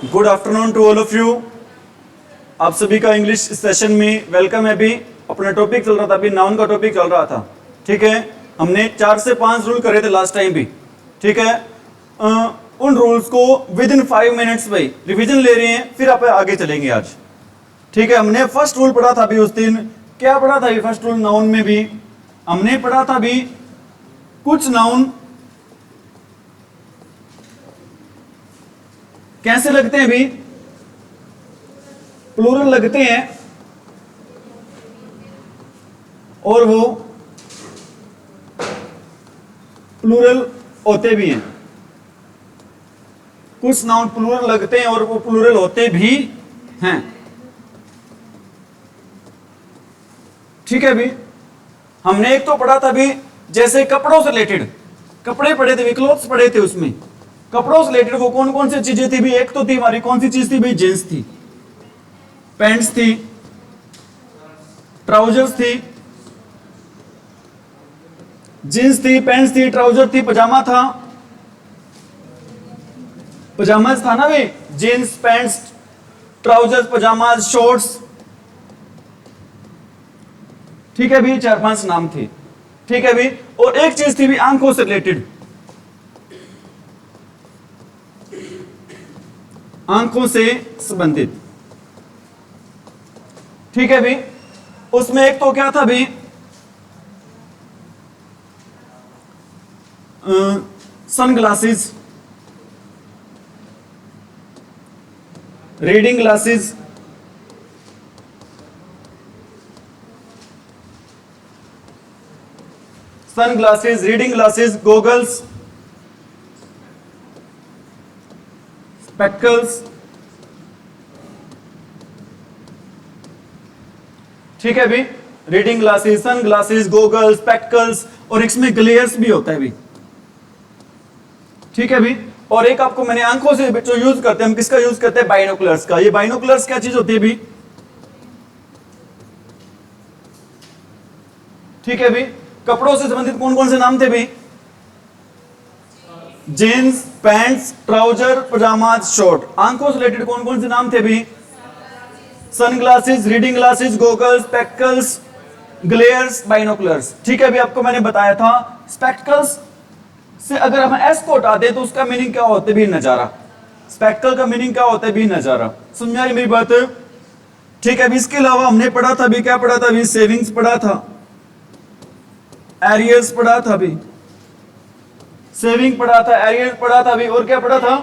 Good afternoon to all of you. आप सभी का इंग्लिश सेशन में वेलकम है। अभी अपना टॉपिक चल रहा था, अभी नाउन का टॉपिक चल रहा था। ठीक है, हमने 4 से 5 रूल करे थे लास्ट टाइम भी। ठीक है, उन रूल्स को विद इन 5 मिनट्स भाई रिवीजन ले रहे हैं, फिर आप आगे चलेंगे आज। ठीक है, हमने फर्स्ट रूल पढ़ा था अभी उस दिन। क्या पढ़ा था? फर्स्ट रूल नाउन में भी हमने पढ़ा था अभी कुछ नाउन कैसे लगते हैं भी, प्लूरल लगते हैं और वो प्लूरल होते भी हैं। कुछ नाउन प्लूरल लगते हैं और वो प्लूरल होते भी हैं। ठीक है भी, हमने एक तो पढ़ा था भी जैसे कपड़ों से रिलेटेड, कपड़े पढ़े थे भी, क्लोथ्स पढ़े थे। उसमें कपड़ों से रिलेटेड वो कौन कौन सी चीजें थी भी? एक तो थी हमारी कौन सी चीज थी भाई? जींस थी, पैंट्स थी, ट्राउजर्स थी। जींस थी, पैंट्स थी, ट्राउजर थी, पजामा था। पजामाज था ना भाई, जींस, पैंट्स, ट्राउजर्स, पजामा, शॉर्ट्स। ठीक है भी, 4-5 नाम थे। ठीक है भी, और एक चीज थी भी आंखों से रिलेटेड, आंखों से संबंधित। ठीक है भी, उसमें एक तो क्या था भी sunglasses, reading glasses, sunglasses, reading glasses, goggles, spectacles. ठीक है भी, reading glasses, sunglasses, goggles, spectacles, और इसमें ग्लेयर्स भी होता है भी। ठीक है भी, और एक आपको मैंने आंखों से जो यूज करते हैं, हम किसका यूज करते हैं? बाइनोकुलर्स का। ये बाइनोकुलर्स क्या चीज होती है भी? ठीक है भी, कपड़ों से संबंधित कौन कौन से नाम थे भी? जींस, पैंट्स, ट्राउजर, पजामा, शॉर्ट। आंखों से रिलेटेड कौन कौन से नाम थे भी? Sunglasses, reading glasses, goggles, spectacles, glares, binoculars. ठीक है भी, आपको मैंने बताया था स्पेक्टकल्स से अगर हम एस को हटा दे तो उसका मीनिंग क्या होता है भी? नजारा। स्पेक्टकल का मीनिंग क्या होता है भी? नजारा। समझ आई मेरी बात? ठीक है भी, इसके अलावा हमने पढ़ा था भी, क्या पढ़ा था भी? सेविंग्स पढ़ा था, एरियर्स पढ़ा था भी, सेविंग पढ़ा था, एरियर्स पढ़ा था भी, और क्या पढ़ा था?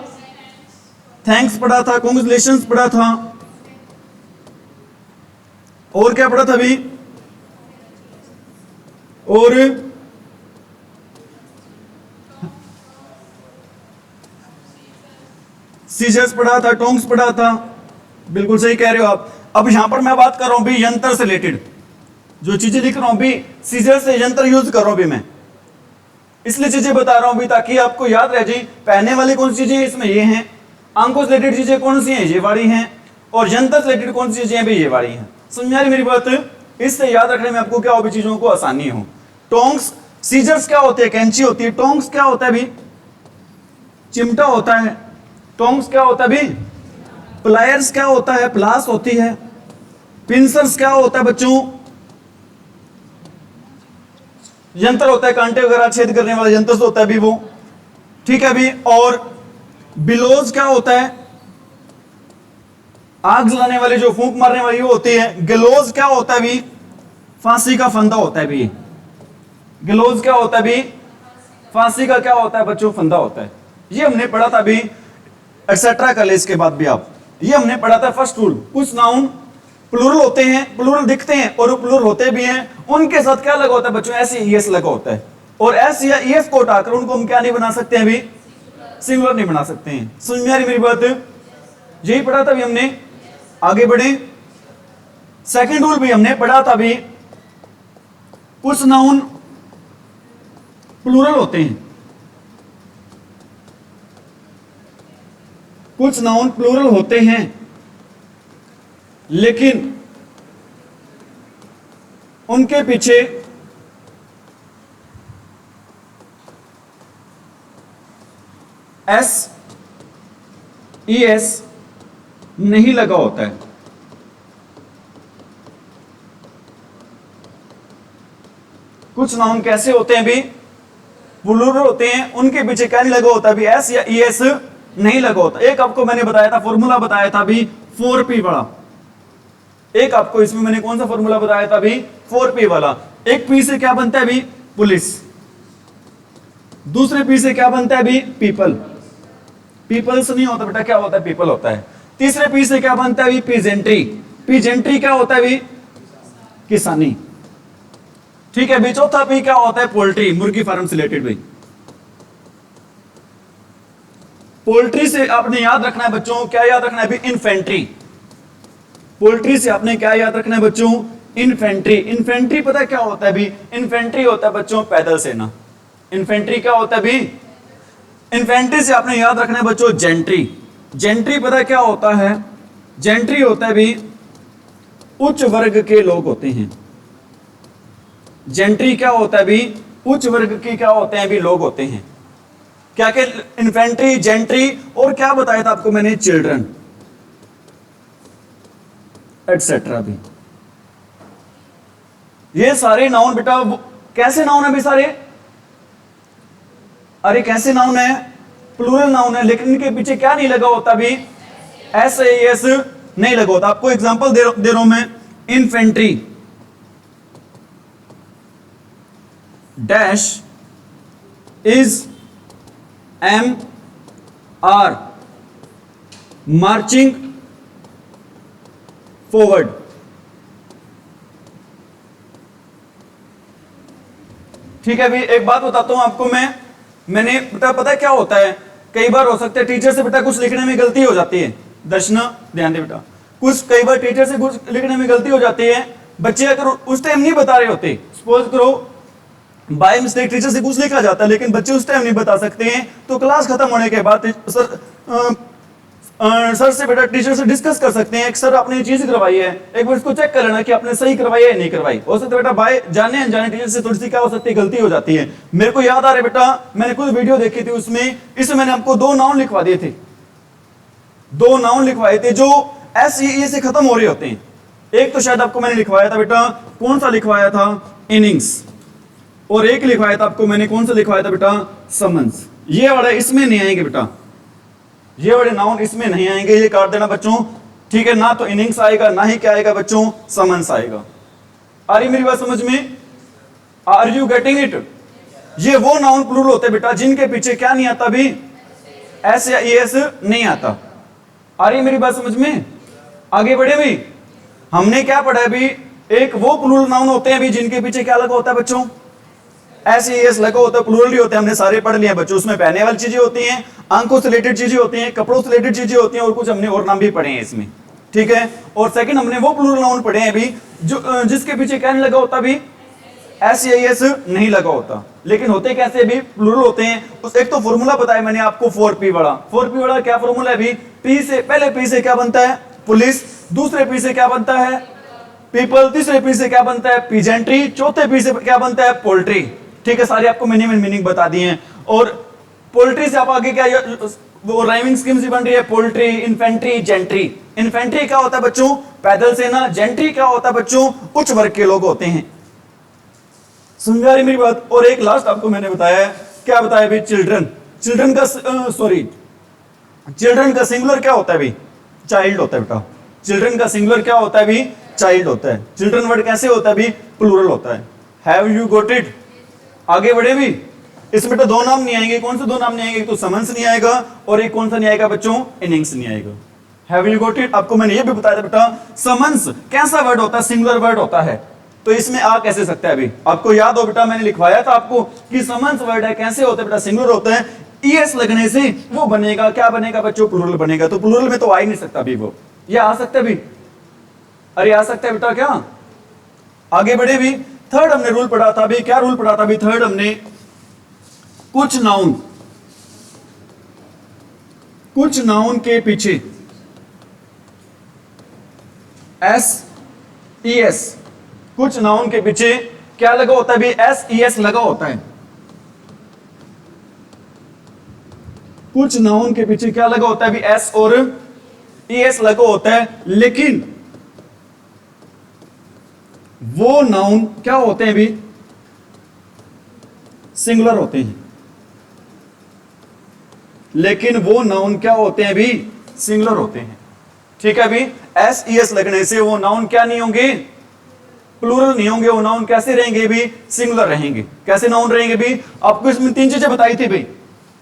थैंक्स पढ़ा था, कांग्रेचुलेशंस पढ़ा था, और क्या पढ़ा था भी? और सीजर्स पढ़ा था, टोंग्स पढ़ा था। बिल्कुल सही कह रहे हो आप। अब यहां पर मैं बात कर रहा हूं भी यंत्र से रिलेटेड, जो चीजें लिख रहा हूं भी, सीजर से यंत्र यूज कर रहा हूं भी मैं, इसलिए चीजें बता रहा हूं भी ताकि आपको याद रह जाए। पहनने वाली कौन सी चीजें इसमें? ये हैं। आंखों से रिलेटेड चीजें कौन सी हैं? ये वाली हैं। और यंत्र से रिलेटेड कौन सी चीजें हैं भी? ये वाली हैं। समझ आ रही मेरी बात? इससे याद रखने में आपको क्या हो भी, चीजों को आसानी हो। टोंग्स, सीजर्स क्या होते हैं? कैंची होती है। टोंग्स क्या होता है भी? चिमटा होता है। टोंग्स क्या होता है भी? प्लायर्स क्या होता है? प्लास होती है। पिंसर्स क्या होता है बच्चों? यंत्र होता है, कांटे वगैरह छेद करने वाला यंत्र होता है भी वो। ठीक है भी, और बिलोज क्या होता है? आग जलाने वाली, जो फूंक मारने वाली वो होती है। गलोज क्या होता है भी? फांसी का फंदा होता है भी। गलोज क्या होता है भी? फांसी का क्या होता है बच्चों? फंदा होता है। ये हमने पढ़ा था भी, एक्सेट्रा कर ले इसके बाद भी आप। ये हमने पढ़ा था फर्स्ट रूल। कुछ नाउन प्लूरल होते हैं, प्लूरल दिखते हैं और प्लूरल होते भी हैं। उनके साथ क्या लगा होता है बच्चों? एस ई एस लगा होता है। और एस या ई एस को हटाकर उनको हम क्या नहीं बना सकते हैं भी? सिंगुलर नहीं बना सकते हैं। समझ में आ रही मेरी बात? यही पढ़ा था भी हमने। आगे बढ़े, सेकंड रूल भी हमने पढ़ा था भी, कुछ नाउन प्लूरल होते हैं, कुछ नाउन प्लूरल होते हैं, लेकिन उनके पीछे एस ई एस नहीं लगा होता है। कुछ नाउन कैसे होते हैं भी, प्लूरल होते हैं, उनके पीछे क्या नहीं लगा होता भी, एस या ईएस नहीं लगा होता। एक आपको मैंने बताया था, फॉर्मूला बताया था भी 4P वाला। एक आपको इसमें मैंने कौन सा फॉर्मूला बताया था भी, 4P वाला। एक पी से क्या बनता है भी, पुलिस। दूसरे पी से क्या बनता है भी, पीपल। पीपल्स नहीं होता बेटा, क्या होता है, पीपल होता है। तीसरे पी से क्या बनता है भी, पीजेंट्री। पीजेंट्री क्या होता है भी, किसानी। ठीक है भी। चौथा पी क्या होता है, पोल्ट्री, मुर्गी फार्म से रिलेटेड भी। पोल्ट्री से आपने याद रखना है बच्चों, क्या याद रखना है भी, इन्फेंट्री। पोल्ट्री से आपने क्या याद रखना है बच्चों, इन्फेंट्री। इन्फेंट्री पता है क्या होता है भी, इन्फेंट्री होता है बच्चों पैदल सेना। इन्फेंट्री क्या होता है भी, इन्फेंट्री से आपने याद रखना है बच्चों जेंट्री। जेंट्री पता है क्या होता है, जेंट्री होता है भी उच्च वर्ग के लोग होते हैं। जेंट्री क्या होता है भी, उच्च वर्ग के क्या होते हैं भी, लोग होते हैं। क्या क्या, इन्फेंट्री, जेंट्री, और क्या बताया था आपको मैंने, चिल्ड्रन एटसेट्रा भी। ये सारे नाउन बेटा कैसे नाउन है भी सारे, अरे कैसे नाउन है, प्लूरल नाउन है, लेकिन इनके पीछे क्या नहीं लगा होता भी, एस एस नहीं लगा होता। आपको एग्जांपल दे रहा हूं मैं, infantry dash is am are marching forward. ठीक है भी। एक बात बताता हूं आपको मैंने बेटा, पता है क्या होता है, कई बार हो सकता है टीचर से बेटा कुछ लिखने में गलती हो जाती है। दर्शना ध्यान दे बेटा, कुछ कई बार टीचर से कुछ लिखने में गलती हो जाती है। बच्चे अगर उस टाइम नहीं बता रहे होते, सपोज करो बाय मिस्टेक टीचर से कुछ लिखा जाता है, लेकिन बच्चे उस टाइम नहीं बता सकते हैं, तो क्लास खत्म होने के बाद सर से बेटा, टीचर से डिस्कस कर सकते हैं, एक सर आपने ये चीज करवाई है, एक बार इसको चेक कर लेना कि आपने सही करवाई है या नहीं करवाई। हो सकता है बेटा बाय जाने अनजाने टीचर से थोड़ी सी क्या हो सकती है, गलती हो जाती है। मेरे को याद आ रहा है बेटा, मैंने कुछ वीडियो देखी थी, इसमें मैंने आपको 2 नाउन लिखवा दिए थे। 2 नाउन लिखवाए थे जो एस ई से खत्म हो रहे होते हैं। एक तो शायद आपको मैंने लिखवाया था बेटा, कौन सा लिखवाया था, इनिंग्स। और एक लिखवाया था आपको मैंने, कौन सा लिखवाया था बेटा, समन्स। ये वाले इसमें नहीं आएंगे बेटा, ये वाले नाउन इसमें नहीं आएंगे, ये काट देना बच्चों। ठीक है, ना तो इनिंग्स आएगा, ना ही क्या आएगा बच्चों, समन्स आएगा। आ रही मेरी बात समझ में, आर यू गेटिंग इट। ये वो नाउन प्लूरल होते बेटा जिनके पीछे क्या नहीं आता भी, एस या ईएस नहीं आता। आ रही मेरी बात समझ में, आगे बढ़े भी। हमने क्या पढ़ा है भी, एक वो प्लूरल नाउन होते हैं भी जिनके पीछे क्या लगा होता है बच्चों, एस एस लगा होता है, प्लूरल ही होते हैं। हमने सारे पढ़ लिए बच्चों, उसमें पहने वाली चीजें होती हैं, अंकों से रिलेटेड चीजें होती हैं, कपड़ों से रिलेटेड चीजें होती हैं, और कुछ हमने और नाम भी पढ़े हैं इसमें। ठीक है। और सेकंड हमने वो प्लूरल नाउन पढ़े हैं भी जो जिसके पीछे क्या नहीं लगा होता भी, एस एस नहीं लगा होता। लेकिन होते कैसे भी, प्लूरल होते हैं। उस एक तो फॉर्मूला बताया मैंने आपको 4P वाला। 4P वाला क्या फॉर्मूला है भी, पी से पहले पी से क्या बनता है, पुलिस। दूसरे पी से क्या बनता है, पीपल। तीसरे पी से क्या बनता है, पीजेंट्री। चौथे पी से क्या बनता है, पोल्ट्री। ठीक है, सारे आपको मीनिंग बता दिए हैं। और पोल्ट्री से आप आगे क्या, वो राइमिंग स्कीम से बन रही है, पोल्ट्री, इन्फेंट्री, जेंट्री। इन्फेंट्री क्या होता है बच्चों, पैदल सेना। जेंट्री क्या होता है बच्चों, उच्च वर्ग के लोग होते हैं। समझ आ रही मेरी बात। और एक लास्ट आपको मैंने बताया, क्या बताया भी, चिल्ड्रन। चिल्ड्रन का सिंगुलर क्या होता है भी, चाइल्ड होता है बेटा। चिल्ड्रन का सिंगुलर क्या होता है भी, चाइल्ड होता है। चिल्ड्रन वर्ड कैसे होता है भी, प्लूरल होता है। Have you got it. आगे बढ़े भी। इसमें तो 2 नाम नहीं आएंगे। कौन से 2 नाम नहीं आएंगे, तो समन्स नहीं आएगा, और एक कौन सा नहीं आएगा बच्चों, इनिंग्स नहीं आएगा। Have you got it. आपको मैंने ये भी बताया था बेटा, समन्स कैसा वर्ड होता है, सिंगुलर वर्ड होता है, तो इसमें आ कैसे सकता है अभी। आपको याद हो बेटा, मैंने लिखवाया था आपको कि समन्स वर्ड है, कैसे होता है बेटा, सिंगुलर होता है। ईएस लगने से वो बनेगा, क्या बनेगा बच्चों, प्लूरल बनेगा। तो प्लूरल में तो आ ही नहीं सकता भी वो, ये आ सकता है भी, अरे आ सकता है बेटा क्या। आगे बढ़े भी। थर्ड हमने रूल पढ़ा था भी, क्या रूल पढ़ा था भी, थर्ड हमने कुछ नाउन के पीछे एस ई एस, कुछ नाउन के पीछे क्या लगा होता है भी, एस ई एस लगा होता है। कुछ नाउन के पीछे क्या लगा होता है भी, एस और ES लगा होता है, लेकिन वो नाउन क्या होते हैं भी, सिंगुलर होते हैं। लेकिन वो नाउन क्या होते हैं भी, सिंगुलर होते हैं। ठीक है भी, SES लगने से वो नाउन क्या नहीं होंगे, प्लूरल नहीं होंगे। वो नाउन कैसे रहेंगे भी, सिंगुलर रहेंगे। कैसे नाउन रहेंगे भी, आपको इसमें 3 चीजें बताई थी भाई।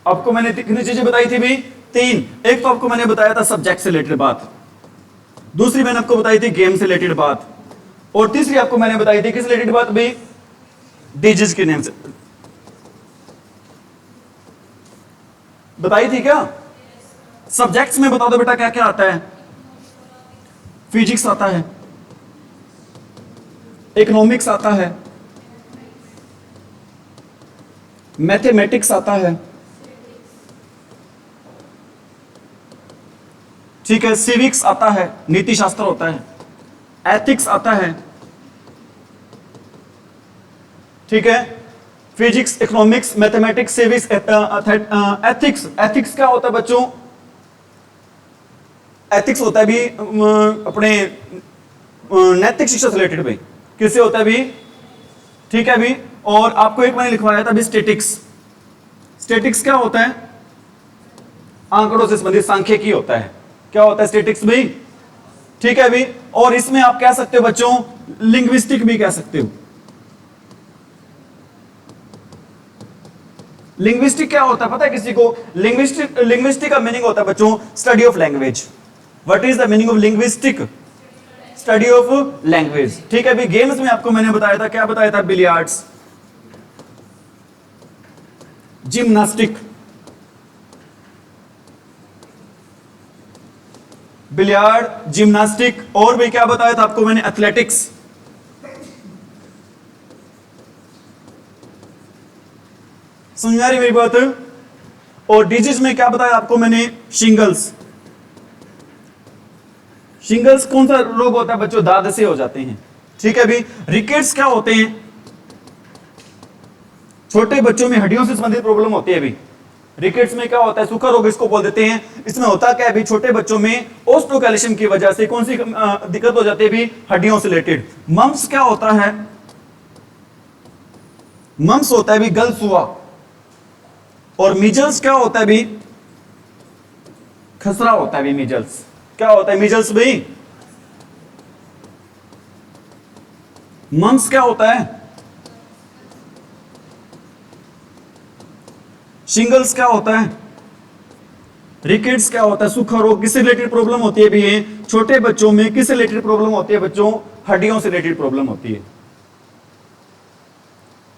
आपको मैंने कितनी चीजें बताई थी भी, 3। एक तो आपको मैंने बताया था सब्जेक्ट से रिलेटेड बात, दूसरी मैंने आपको बताई थी गेम से रिलेटेड बात, और तीसरी आपको मैंने बताई थी किस रिलेटेड बात भी, डिजीज के नेम से बताई थी क्या। सब्जेक्ट्स में बता दो बेटा क्या क्या आता है। फिजिक्स आता है, इकोनॉमिक्स आता है, मैथमेटिक्स आता है, ठीक है, सिविक्स आता है, नीति शास्त्र होता है, एथिक्स आता है, ठीक है, physics, economics, mathematics, civics, ethics. Ethics क्या होता है बच्चों, एथिक्स होता है भी अपने नैतिक शिक्षा से रिलेटेड भाई, किससे होता है भी, ठीक है भी। और आपको एक मैंने लिखवाया था भी स्टैटिक्स। स्टैटिक्स क्या होता है, आंकड़ों से संबंधित सांख्यिकी होता है। क्या होता है स्टैटिक्स भी, ठीक है भी। और इसमें आप कह सकते हो बच्चों लिंग्विस्टिक भी कह सकते हो। लिंग्विस्टिक क्या होता है पता है किसी को, लिंग्विस्टिक का मीनिंग होता है बच्चों study of language. What is the meaning of linguistic, study of language. ठीक है भी। गेम्स में आपको मैंने बताया था, क्या बताया था, बिलियर्ड्स, जिम्नास्टिक, बिलियर्ड, जिम्नास्टिक, और भी क्या बताया था आपको मैंने, एथलेटिक्स। समझ आ रही मेरी बात। और डिजीज में क्या बताया आपको मैंने, शिंगल्स। शिंगल्स कौन सा रोग होता है बच्चों, दाद से हो जाते हैं। ठीक है भी। रिकेट्स क्या होते हैं, छोटे बच्चों में हड्डियों से संबंधित प्रॉब्लम होती है भी। रिकेट्स में क्या होता है, सूखा रोग इसको बोल देते हैं। इसमें होता क्या है भी, छोटे बच्चों में ऑस्टियोकैल्शियम की वजह से कौन सी दिक्कत हो जाती है भी, हड्डियों से रिलेटेड। मम्स क्या होता है, मम्स होता है भी गलसुआ। और मीजल्स क्या होता है भी, खसरा होता है भी। मीजल्स क्या होता है, मीजल्स भी। मम्स क्या होता है, शिंगल्स क्या होता है, रिकेट्स क्या होता है, सूखा रोग। किससे रिलेटेड प्रॉब्लम होती है भी ये, छोटे बच्चों में किससे रिलेटेड प्रॉब्लम होती है बच्चों, हड्डियों से रिलेटेड प्रॉब्लम होती है।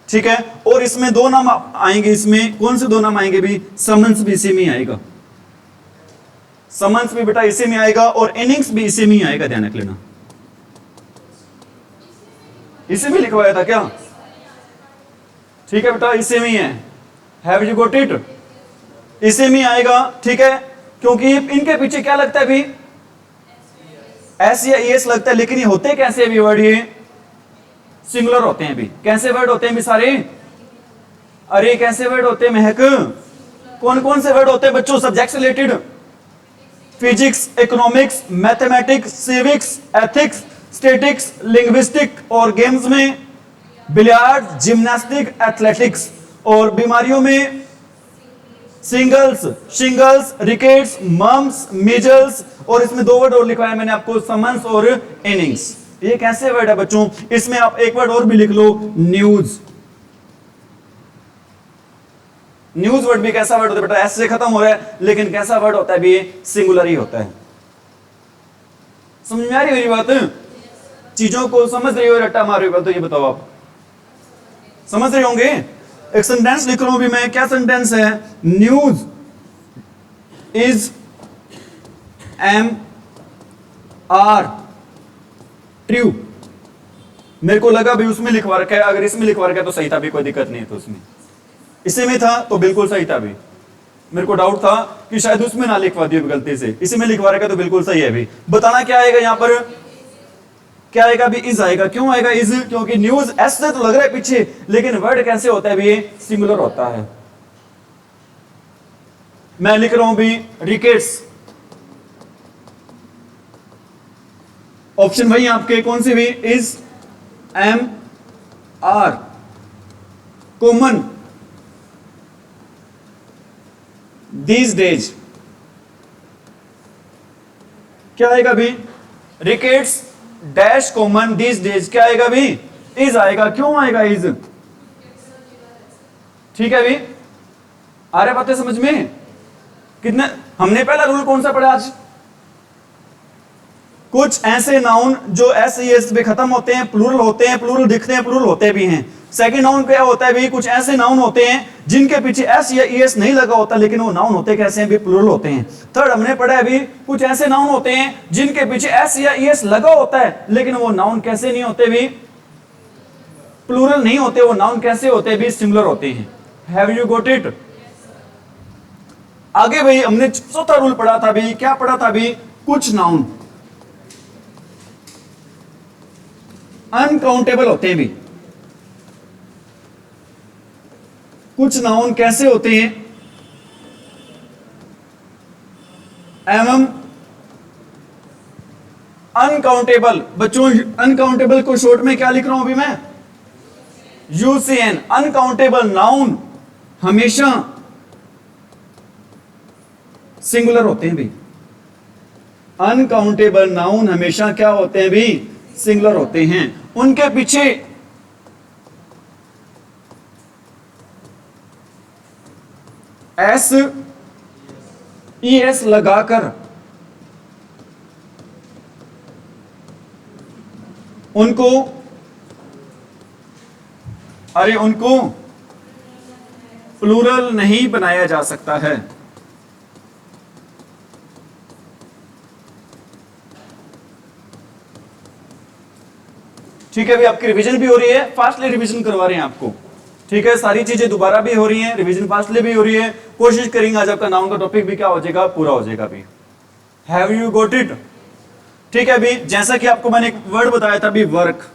ठीक है। और इसमें 2 नाम आएंगे, इसमें कौन से 2 नाम आएंगे भी, समन्स भी इसी में आएगा। समन्स भी बेटा इसी में आएगा, और इनिंग्स भी इसी में आएगा, ध्यान रख लेना। इसी में लिखवाया था क्या, ठीक है बेटा, इसी में है। हैव यू गॉट इट, इसी में आएगा। ठीक है, क्योंकि इनके पीछे क्या लगता है भी, एस या ईएस लगता है। लेकिन ये होते कैसे भी वर्ड, ये सिंगुलर होते हैं भी। कैसे वर्ड होते हैं भी सारे, अरे कैसे वर्ड होते हैं महक, कौन कौन से वर्ड होते हैं बच्चों सब्जेक्ट से related, physics, economics, mathematics, civics, ethics, statics, linguistic. और गेम्स में बिलियर्ड, जिम्नास्टिक, एथलेटिक्स। और बीमारियों में singles, shingles, rickets, mumps, measles. और इसमें 2 वर्ड और लिखवाया मैंने आपको, समन्स और इनिंग्स। ये कैसे वर्ड है बच्चों, इसमें आप एक वर्ड और भी लिख लो, न्यूज। न्यूज वर्ड भी कैसा वर्ड होता है बेटा, एस से खत्म हो रहा है, लेकिन कैसा वर्ड होता है भी, ये सिंगुलर ही होता है। समझ में आ रही मेरी बात, चीजों को समझ रही हो, रट्टा मार रही हो, तो ये बताओ आप समझ रहे होंगे। एक सेंटेंस लिख रहा हूं भी मैं, क्या सेंटेंस है, news is am are true. मेरे को लगा भी उसमें लिखवा रखा है, अगर इसमें लिखवा रखा है तो सही था भी, कोई दिक्कत नहीं है। तो उसमें इसी में था तो बिल्कुल सही था भी। मेरे को डाउट था कि शायद उसमें ना लिखवा दिया गलती से, इसी में लिखवा रखा है तो बिल्कुल सही है भी। बताना क्या आएगा यहां पर, क्या आएगा भी, इज आएगा। क्यों आएगा इज, क्योंकि न्यूज एस से तो लग रहा है पीछे, लेकिन वर्ड कैसे होता है भी, ये सिंगुलर होता है। मैं लिख रहा हूं भी रिकेट्स, ऑप्शन वही आपके कौन सी भी, is, am, are, common, these days. क्या आएगा भी? Rickets dash common these days, क्या आएगा भी? इज आएगा। क्यों आएगा इज? ठीक है भी, आ रहे बातें समझ में? कितने, हमने पहला रूल कौन सा पढ़ा आज? कुछ ऐसे नाउन जो एस ई एस पे खत्म होते हैं, प्लूरल होते हैं, प्लूरल दिखते हैं, प्लूरल होते भी हैं। सेकंड नाउन क्या होता है भी? कुछ ऐसे नाउन होते हैं जिनके पीछे एस या ई एस नहीं लगा होता, लेकिन वो नाउन होते कैसे हैं भी? प्लूरल होते हैं। थर्ड हमने पढ़ा है भी, कुछ ऐसे नाउन होते हैं जिनके पीछे एस या ई एस लगा होता है, लेकिन वो नाउन कैसे नहीं होते भी? प्लूरल नहीं होते। वो नाउन कैसे होते भी? सिंगुलर होते हैं। Have you got it? आगे भाई हमने चौथा रूल पढ़ा था भी, क्या पढ़ा था भी? कुछ नाउन अनकाउंटेबल होते हैं भी। कुछ नाउन कैसे होते हैं? एवं अनकाउंटेबल। बच्चों अनकाउंटेबल को शॉर्ट में क्या लिख रहा हूं अभी मैं? यूसीएन। अनकाउंटेबल नाउन हमेशा सिंगुलर होते हैं भी। अनकाउंटेबल नाउन हमेशा क्या होते हैं भी? सिंगुलर होते हैं। उनके पीछे एस ई एस लगाकर उनको प्लूरल नहीं बनाया जा सकता है। ठीक है भी, आपकी रिवीजन भी हो रही है, फास्टली रिवीजन करवा रहे हैं आपको। ठीक है, सारी चीजें दोबारा भी हो रही हैं, रिवीजन फास्टली भी हो रही है। कोशिश करेंगे आज आपका नाउन का टॉपिक भी क्या हो जाएगा? पूरा हो जाएगा भी। Have you got it? ठीक है भी, जैसा कि आपको मैंने एक वर्ड बताया था भी, वर्क।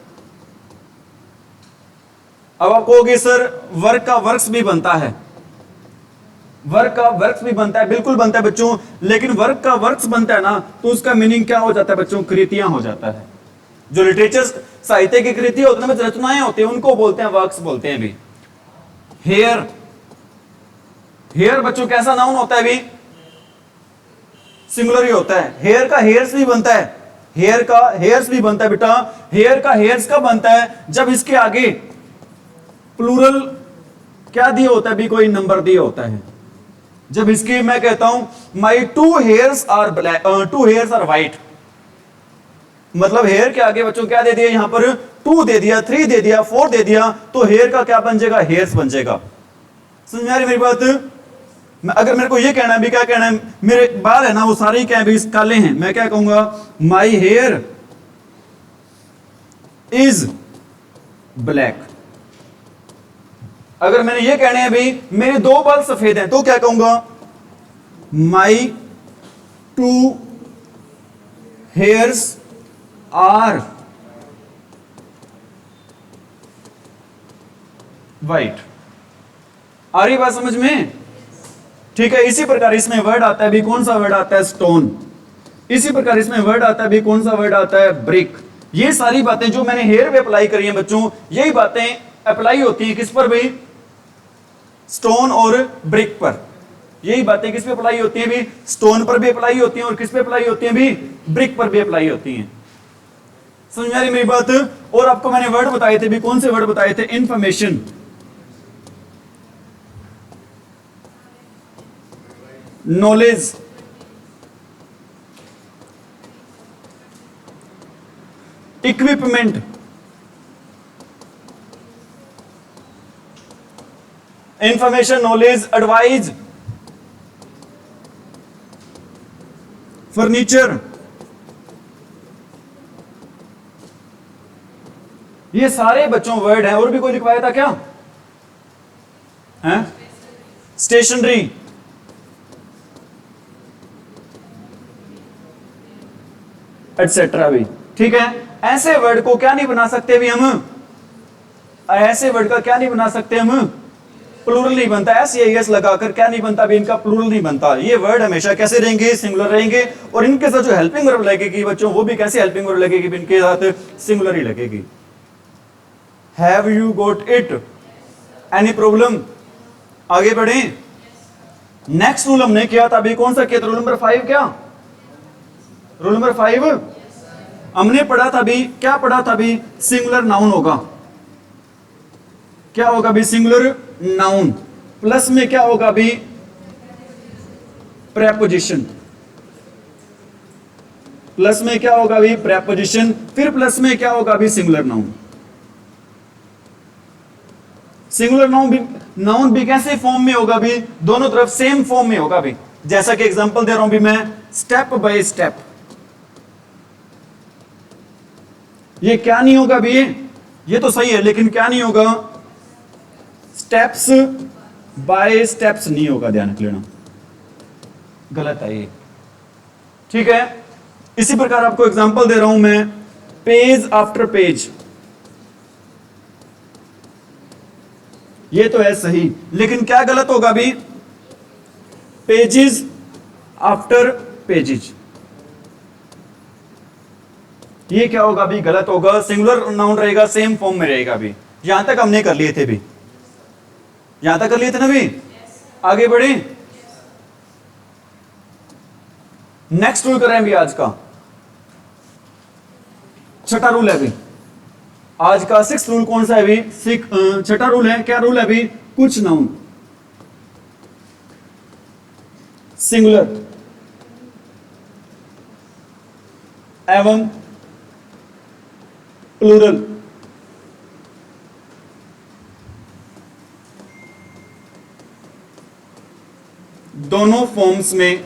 अब आप कहोगे सर वर्क का वर्क्स भी बनता है। वर्क का वर्क्स भी बनता है, बिल्कुल बनता है बच्चों, लेकिन वर्क का वर्क्स बनता है ना, तो उसका मीनिंग क्या हो जाता है बच्चों? कृतियां हो जाता है। जो लिटरेचर साहित्य की कृति होती है, रचनाएं होती हैं, उनको बोलते हैं वर्क्स बोलते हैं भी। हेयर, हेयर बच्चों कैसा नाउन होता है भी? सिंगुलर ही होता है। हेयर का हेयर्स भी बनता है, हेयर का हेयर्स भी बनता है बेटा। हेयर का हेयर्स कब बनता है? जब इसके आगे प्लूरल क्या दिया होता है भी? कोई नंबर दिया होता है। जब इसके मैं कहता हूं my two hairs are black, two hairs are white, मतलब हेयर के आगे बच्चों क्या दे दिया? यहां पर 2 दे दिया, 3 दे दिया, 4 दे दिया, तो हेयर का क्या बन जाएगा? हेयर्स बन जाएगा। समझ में आ रही मेरी बात? अगर मेरे को ये कहना है भी, क्या कहना है, मेरे बाल है ना वो सारे क्या भी काले हैं, मैं क्या कहूंगा? My here is black. अगर मैंने ये कहने हैं भी मेरे 2 बाल सफेद हैं, तो क्या कहूंगा? माई 2 हेयर्स आर वाइट। आ रही बात समझ में? ठीक है, इसी प्रकार इसमें वर्ड आता है भी, कौन सा वर्ड आता है? स्टोन। इसी प्रकार इसमें वर्ड आता है भी, कौन सा वर्ड आता है? ब्रिक। ये सारी बातें जो मैंने हेयर पे अप्लाई करी हैं बच्चों, यही बातें अप्लाई होती हैं किस पर भी? स्टोन और ब्रिक पर। यही बातें किस पे अप्लाई होती हैं भी? स्टोन पर भी अप्लाई होती हैं, और किस पे अप्लाई होती हैं भी? ब्रिक पर भी अप्लाई होती हैं। समझ में आ रही मेरी बात? और आपको मैंने वर्ड बताए थे भी, कौन से वर्ड बताए थे? Information, knowledge, equipment, information, knowledge, advise, furniture. ये सारे बच्चों वर्ड हैं। और भी कोई लिखवाया था क्या? हैं? स्टेशनरी, एटसेट्रा भी। ठीक है, ऐसे वर्ड को क्या नहीं बना सकते भी हम? ऐसे वर्ड का क्या नहीं बना सकते हम? प्लूरल नहीं बनता, एस या एस लगाकर क्या नहीं बनता भी, इनका प्लूरल नहीं बनता। ये वर्ड हमेशा कैसे रहेंगे, सिंगुलर रहेंगे। और इनके साथ जो हेल्पिंग वर्ब लगेगी बच्चों, वो भी कैसे हेल्पिंग वर्ब लगेगी, इनके साथ सिंगुलर ही लगेगी। Have you got it, any problem? आगे बढ़े। नेक्स्ट रूल हमने किया था अभी, कौन सा किया था, रूल नंबर 5। क्या रूल नंबर 5 हमने पढ़ा था अभी, क्या पढ़ा था अभी, सिंगुलर नाउन होगा। क्या होगा अभी, सिंगुलर नाउन, प्लस में क्या होगा अभी, प्रेपोजिशन। प्लस में क्या होगा अभी, प्रेपोजिशन, फिर प्लस में क्या होगा अभी, सिंगुलर नाउन। सिंगुलर नाउन भी कैसे फॉर्म में होगा भी, दोनों तरफ सेम फॉर्म में होगा भी। जैसा कि एग्जांपल दे रहा हूं भी मैं, स्टेप बाय स्टेप। ये क्या नहीं होगा भी, ये तो सही है लेकिन क्या नहीं होगा, स्टेप्स बाय स्टेप्स नहीं होगा, ध्यान रख लेना, गलत है ये। ठीक है, इसी प्रकार आपको एग्जांपल दे रहा हूं मैं, पेज आफ्टर पेज। ये तो है सही, लेकिन क्या गलत होगा भी, पेजेस आफ्टर पेजेस। ये क्या होगा भी, गलत होगा। सिंगुलर नाउन रहेगा, सेम फॉर्म में रहेगा भी। यहां तक हमने कर लिए थे भी, यहां तक कर लिए थे ना भी। आगे बढ़े, नेक्स्ट रूल करें भी आज का, छठा रूल है भी आज का। 6th रूल कौन सा है भी, छठा रूल है, क्या रूल है भी, कुछ नाउन सिंगुलर एवं प्लूरल दोनों फॉर्म्स में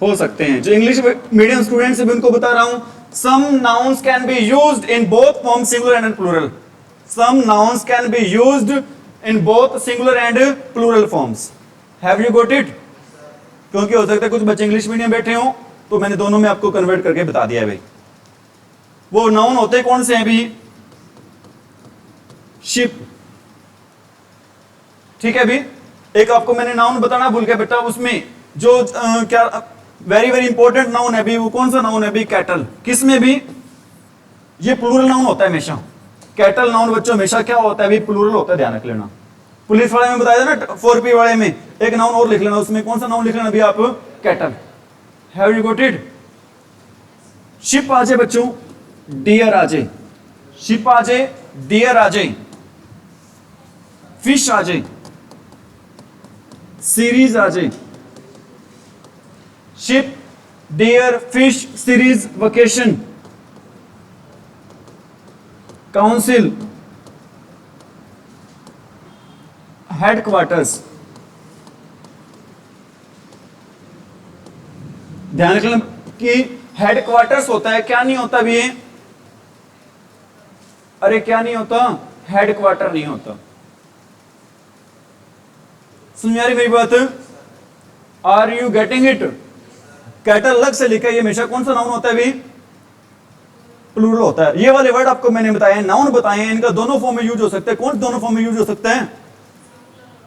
हो सकते हैं। जो इंग्लिश मीडियम स्टूडेंट्स है, उनको बता रहा हूं, some nouns can be used in both form, singular and plural. Some nouns can be used in both singular and plural forms. Have you got it? क्योंकि हो सकता है कुछ बच्चे इंग्लिश मीडियम बैठे हो, तो मैंने दोनों में आपको कन्वर्ट करके बता दिया है भाई। वो नाउन होते कौन से हैं भी, शिप। ठीक है भी, एक आपको मैंने नाउन बताना भूल गया बेटा, उसमें जो क्या वेरी वेरी इंपॉर्टेंट नाउन है भी, वो कौन सा नाउन है भी, कैटल। किस में भी, ये प्लूरल नाउन होता है हमेशा। कैटल नाउन बच्चों हमेशा क्या होता है भी, प्लूरल होता है, ध्यान रख लेना। पुलिस वाले में बताया था ना, 4P वाले में एक नाउन और लिख लेना, उसमें कौन सा नाउन लिख लेना भी आप, cattle. Have you got it? Ship आ जाए बच्चों, डियर आ जाए, शिप आ जाए, डियर आ जाए, फिश आ जाए, सीरीज आ जाए। Sheep, deer, fish, series, vacation, council, headquarters. ध्यान रखना कि हेडक्वार्टर्स होता है, क्या नहीं होता भी, अरे क्या नहीं होता, हेडक्वार्टर नहीं होता। सुन यारी मेरी बात, are you getting it? Cattle अलग से लिखा है, ये हमेशा कौन सा नाउन होता है भी, प्लूरल होता है। ये वाले वर्ड आपको मैंने बताए, नाउन बताए, इनका दोनों फॉर्म में यूज हो सकता है। कौन दोनों फॉर्म में यूज हो सकता है,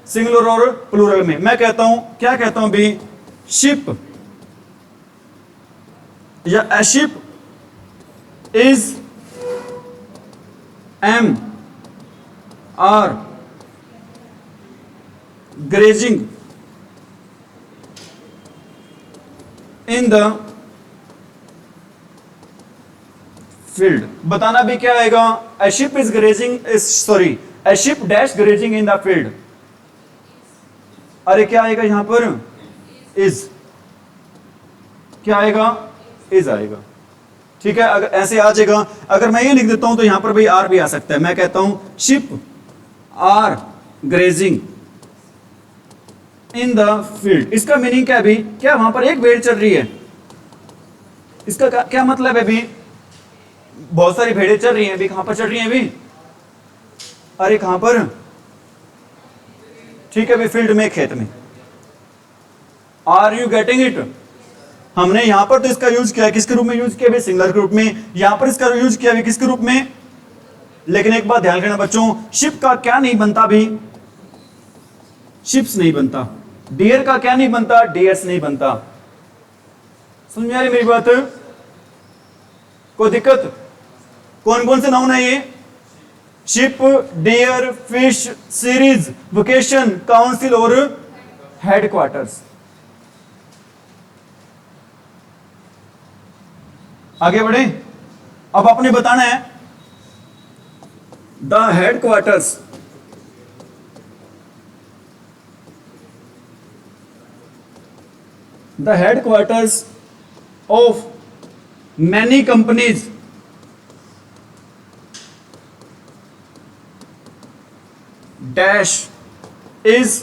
सिंगुलर और प्लूरल में। मैं कहता हूं, क्या कहता हूं भी, शिप या a ship is M or grazing in the field। बताना भी क्या आएगा, a ship is grazing a ship dash grazing in the field। अरे क्या आएगा यहां पर, is, क्या आएगा, इज आएगा। ठीक है, अगर ऐसे आ जाएगा, अगर मैं ये लिख देता हूं तो यहां पर भाई आर भी आ सकता है। मैं कहता हूं sheep are grazing in the field. इसका मीनिंग क्या है भी, क्या वहां पर एक भेड़ चल रही है, इसका क्या मतलब है भी, बहुत सारी भेड़ें चल रही हैं भी, कहां पर चल रही हैं भी, अरे कहां पर, ठीक है भी, फील्ड में, खेत में। Are you getting it? हमने यहां पर तो इसका यूज किया, किसके रूप में यूज किया? सिंगुलर के रूप में। यहां पर इसका यूज किया किसके रूप में? लेकिन एक बात ध्यान रखना बच्चों, शिप का क्या नहीं बनता भी? शिप्स नहीं बनता। डियर का क्या नहीं बनता? डियर्स नहीं बनता। समझ में आ रही मेरी बात? कोई दिक्कत? कौन कौन से नाउन है ये? Sheep, deer, fish, series, vocation, council और हेडक्वार्टर्स। आगे बढ़े। अब आपने बताना है the headquarters of many companies dash is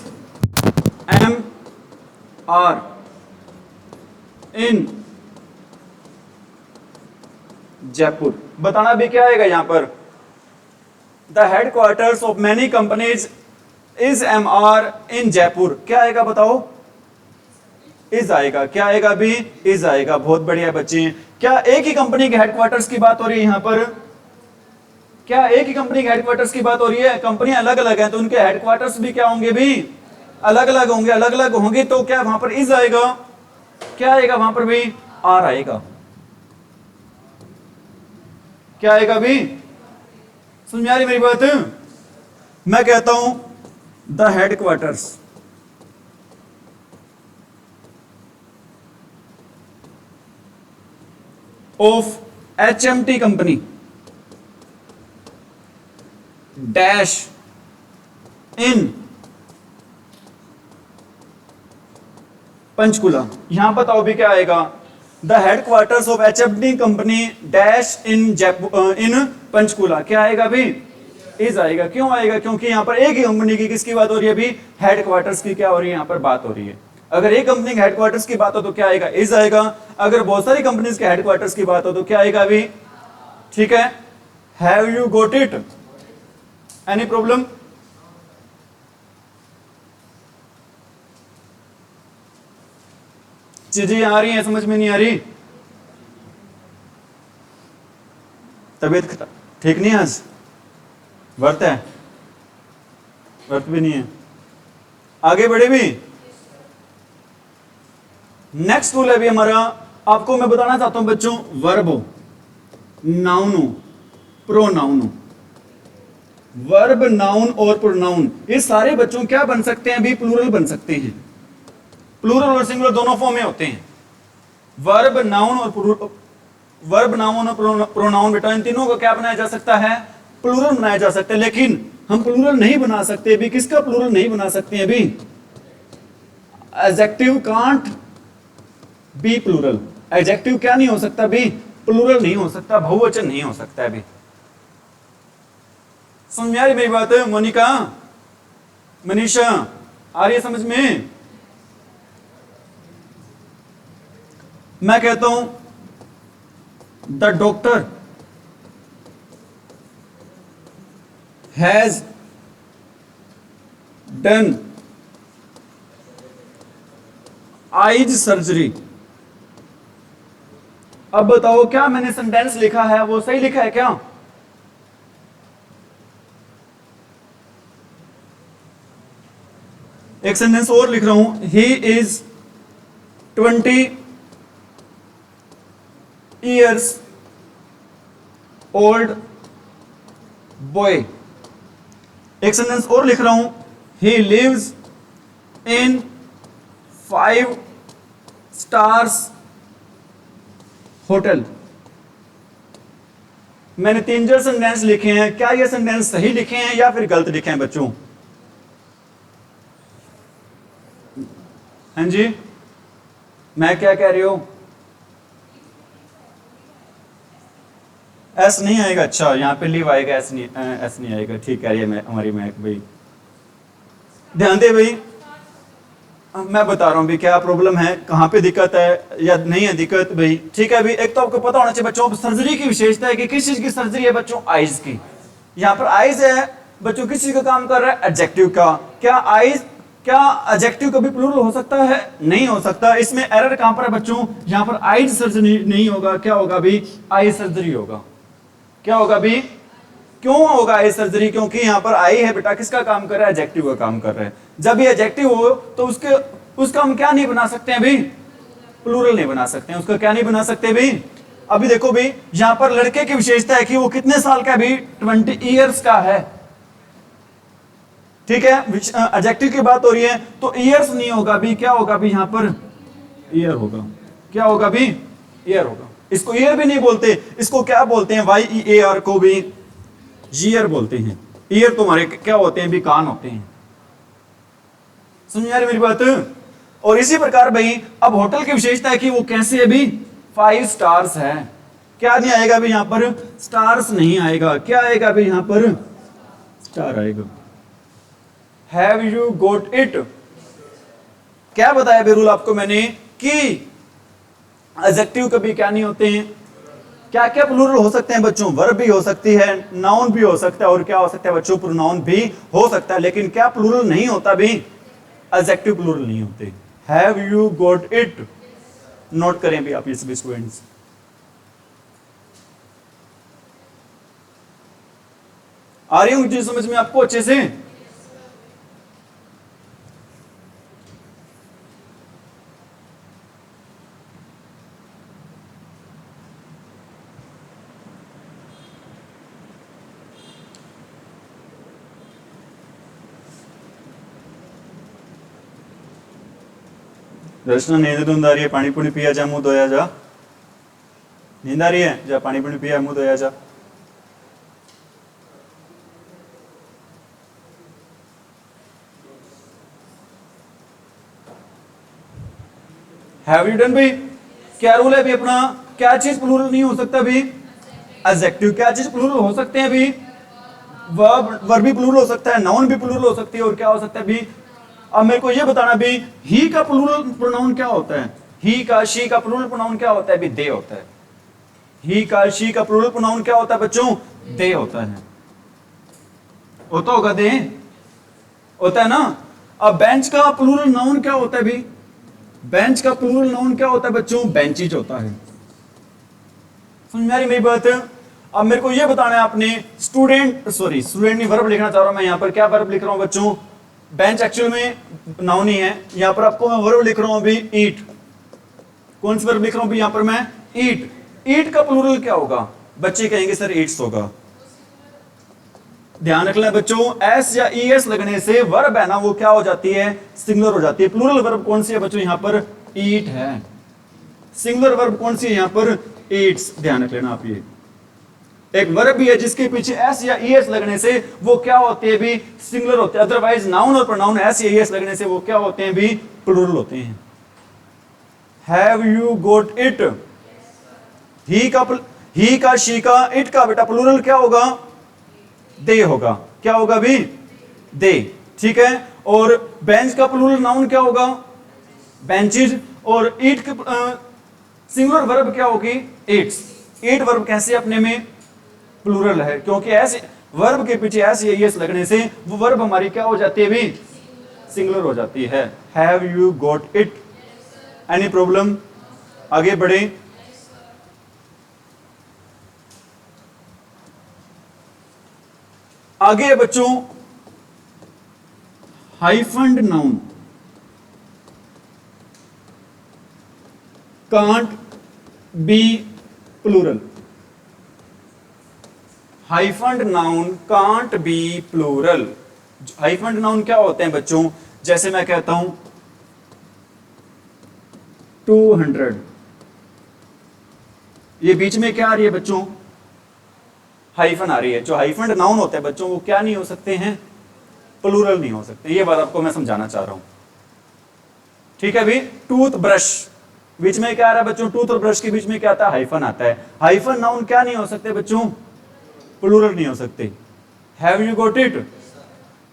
MR in Jaipur. बताना भी क्या आएगा यहां पर? The headquarters of many companies is MR in Jaipur. क्या आएगा बताओ? इज आएगा। क्या आएगा भी? इज आएगा। बहुत बढ़िया बच्चे। क्या एक ही कंपनी के हेडक्वार्टर्स की बात हो रही है यहां पर? क्या एक ही कंपनी के हेडक्वार्टर्स की बात हो रही है? कंपनियां अलग अलग हैं तो उनके हेडक्वार्टर्स भी क्या होंगे भी? अलग अलग होंगे। अलग अलग होंगे तो क्या वहां पर इज आएगा? क्या आएगा वहां पर भी? आर आएगा। क्या आएगा भी? समझ में आ रही मेरी बात? मैं कहता हूं the headquarters of HMT company dash in Panchkula. यहां बताओ भी क्या आएगा? The headquarters of HMT company dash in Jaipur in Panchkula. क्या आएगा भी? इज आएगा। क्यों आएगा? क्योंकि यहां पर एक ही कंपनी की किसकी बात हो रही है अभी? हेडक्वार्टर्स की क्या हो रही है? यहां पर बात हो रही है। अगर एक कंपनी के हेडक्वार्टर्स की बात हो तो क्या आएगा? इज आएगा। अगर बहुत सारी कंपनीज के हेडक्वार्टर्स की बात हो तो क्या आएगा अभी? ठीक है। Have you got it? Any problem? चीजें आ रही हैं, समझ में नहीं आ रही? तबीयत ठीक नहीं है आज? व्रत है? व्रत भी नहीं है। आगे बढ़े भी। नेक्स्ट रूल है भी हमारा। आपको मैं बताना चाहता हूं बच्चों, वर्ब हो, नाउन हो, प्रोनाउन हो। वर्ब, नाउन और प्रोनाउन ये सारे बच्चों क्या बन सकते हैं भी? प्लूरल बन सकते हैं। प्लूरल और सिंगुलर दोनों फॉर्म में होते हैं। वर्ब, नाउन और प्रोनाउन बेटा, इन तीनों को क्या बनाया जा सकता है? प्लूरल बनाया जा सकता है। लेकिन हम प्लूरल नहीं बना सकते भी। किसका प्लूरल नहीं बना सकते हैं भी? Adjective can't be plural. Adjective क्या नहीं हो सकता भी? प्लूरल नहीं हो सकता, बहुवचन नहीं हो सकता भी। समझ में आ रही मेरी बात? मोनिका, मनीषा, आ रही है समझ में? मैं कहता हूं the doctor has done eyes surgery. अब बताओ क्या मैंने सेंटेंस लिखा है वो सही लिखा है क्या? एक सेंटेंस और लिख रहा हूं, he is 20 years old boy। एक सेंटेंस और लिख रहा हूं, he lives in 5 stars hotel। मैंने 3-4 सेंटेंस लिखे हैं। क्या ये सेंटेंस सही लिखे हैं या फिर गलत लिखे हैं बच्चों? हाँ जी, मैं क्या कह रही हूं? एस नहीं आएगा। अच्छा, यहाँ पे लिव आएगा, एस नहीं आएगा। ठीक है, ये हमारी मैं भाई ध्यान दे भाई। मैं बता रहा हूँ भी क्या प्रॉब्लम है, कहाँ पे दिक्कत है या नहीं है दिक्कत भाई। ठीक है अभी एक तो आपको पता होना चाहिए बच्चों, सर्जरी की विशेषता है कि किस चीज की सर्जरी है बच्चों? आइज की। यहाँ पर आइज है बच्चों, किस चीज का काम कर रहा है? एडजेक्टिव का। क्या आइज क्या एडजेक्टिव कभी प्लूरल हो सकता है? नहीं हो सकता। इसमें एरर कहां पर है बच्चों? यहां पर आई सर्जरी नहीं होगा, क्या होगा भी? आई सर्जरी होगा। क्या होगा भी? क्यों होगा आई सर्जरी? क्योंकि यहां पर आई है बेटा, किसका काम कर रहा है? एडजेक्टिव का काम कर रहा है। जब ये एडजेक्टिव हो तो उसका हम क्या नहीं बना सकते हैं भी? प्लूरल नहीं बना सकते हैं। उसका क्या नहीं बना सकते भी? अभी देखो भी, यहां पर लड़के की विशेषता है कि वो कितने साल का भी? 20 ईयर्स का है। ठीक है, एडजेक्टिव की बात हो रही है तो ईयर्स नहीं होगा भी, क्या होगा भी? यहां पर ईयर होगा। क्या होगा भी? ईयर होगा। इसको ईयर भी नहीं बोलते, इसको क्या बोलते हैं? YEAR को भी ईयर बोलते हैं। ईयर तुम्हारे क्या होते हैं भी? कान होते हैं। समझ आ रही मेरी बात? और इसी प्रकार भाई अब होटल की विशेषता है कि वो कैसे है भी? 5 स्टार्स है। क्या नहीं आएगा भी यहां पर? स्टार्स नहीं आएगा। क्या आएगा भी यहां पर? स्टार आएगा। Have you got it? क्या बताया बेरूल आपको मैंने कि एडजेक्टिव कभी क्या नहीं होते हैं? क्या क्या प्लूरल हो सकते हैं बच्चों? वर्ब भी हो सकती है, नाउन भी हो सकता है, और क्या हो सकता है बच्चों? प्रोनाउन भी हो सकता है। लेकिन क्या प्लूरल नहीं होता भी? एडजेक्टिव प्लूरल नहीं होते। Have you got it? Note करें भी आप ये सभी स्टूडेंट्स। आ रही हूँ चीज समझ में आपको अच्छे से? दर्शना नींद धुंध आ रही है, पानी पुनी पिया जा, मुंह धोया जा। नींद आ रही है? जा पानी पुनी पिया, मुंह धोया जा। हैव यू डन भी? क्या रूल है भी अपना? क्या चीज प्लूरल नहीं हो सकता भी? एडजेक्टिव। क्या चीज प्लूरल हो सकते हैं भी? वर्ब भी प्लूरल हो सकता है, नाउन भी प्लूरल हो सकती है, और क्या हो सकता है भी? अब मेरे को ये बताना भी, ही का प्लूरल प्रोनाउन क्या होता है? ही का, शी का प्लूरल प्रोनाउन क्या होता है भी? दे होता है। ही का, शी का प्लूरल प्रोनाउन क्या होता है बच्चों? दे होता है। होता होगा दे? होता है ना? अब बेंच का प्लूरल नाउन क्या होता है भी? बेंच का प्लूरल नाउन क्या होता है बच्चों? बेंचेज होता है। समझ में आ रही मेरी बात? अब मेरे को ये बताना है आपने, स्टूडेंट नहीं, वर्ब लिखना चाह रहा हूं मैं। यहां पर क्या वर्ब लिख रहा हूं बच्चों? बेंच एक्चुअल में नाउन ही है। यहां पर आपको मैं वर्ब लिख रहा हूं अभी, ईट। कौन सी वर्ब लिख रहा हूं अभी यहां पर मैं? ईट। ईट का प्लूरल क्या होगा? बच्चे कहेंगे सर ईट्स होगा। ध्यान रखना बच्चों, एस या ईएस लगने से वर्ब है ना, वो क्या हो जाती है? सिंगुलर हो जाती है। प्लूरल वर्ब कौन सी है बच्चों? यहां पर ईट है। सिंगुलर वर्ब कौन सी है यहां पर? ईट्स। ध्यान रख लेना आप ये। एक वर्ब भी है जिसके पीछे एस या ईएस लगने से वो क्या होते हैं भी? सिंगुलर होते हैं। अदरवाइज नाउन और प्रोनाउन एस या ईएस लगने से वो क्या होते हैं भी? प्लूरल होते हैं। Have you got it? He का, शी का, इट का बेटा प्लूरल क्या होगा? दे होगा। क्या होगा भी? दे। ठीक है। और बेंच का प्लूरल नाउन क्या होगा? बेंचेज। और ईट सिंगुलर वर्ब क्या होगी? ईट्स। ईट वर्ब कैसे अपने में प्लूरल है? क्योंकि ऐसे वर्ब के पीछे एस या ईएस लगने से वो वर्ब हमारी क्या हो जाती है भी? सिंगुलर हो जाती है। Have you got it? Any problem? आगे बढ़े। आगे बच्चों, hyphened noun can't be plural. Hyphened noun can't be plural. Hyphened noun क्या होते हैं बच्चों? जैसे मैं कहता हूं 200, ये बीच में क्या आ रही है बच्चों? हाइफन आ रही है। जो हाइफन्ड नाउन होते हैं बच्चों वो क्या नहीं हो सकते हैं? प्लूरल नहीं हो सकते। ये बात आपको मैं समझाना चाह रहा हूं। ठीक है भी? टूथ ब्रश, बीच में क्या आ रहा है बच्चों? टूथ और ब्रश के बीच में क्या आता है? हाइफन आता है। हाइफन नाउन क्या नहीं हो सकते बच्चों? प्लूरल नहीं हो सकते। Have you got it?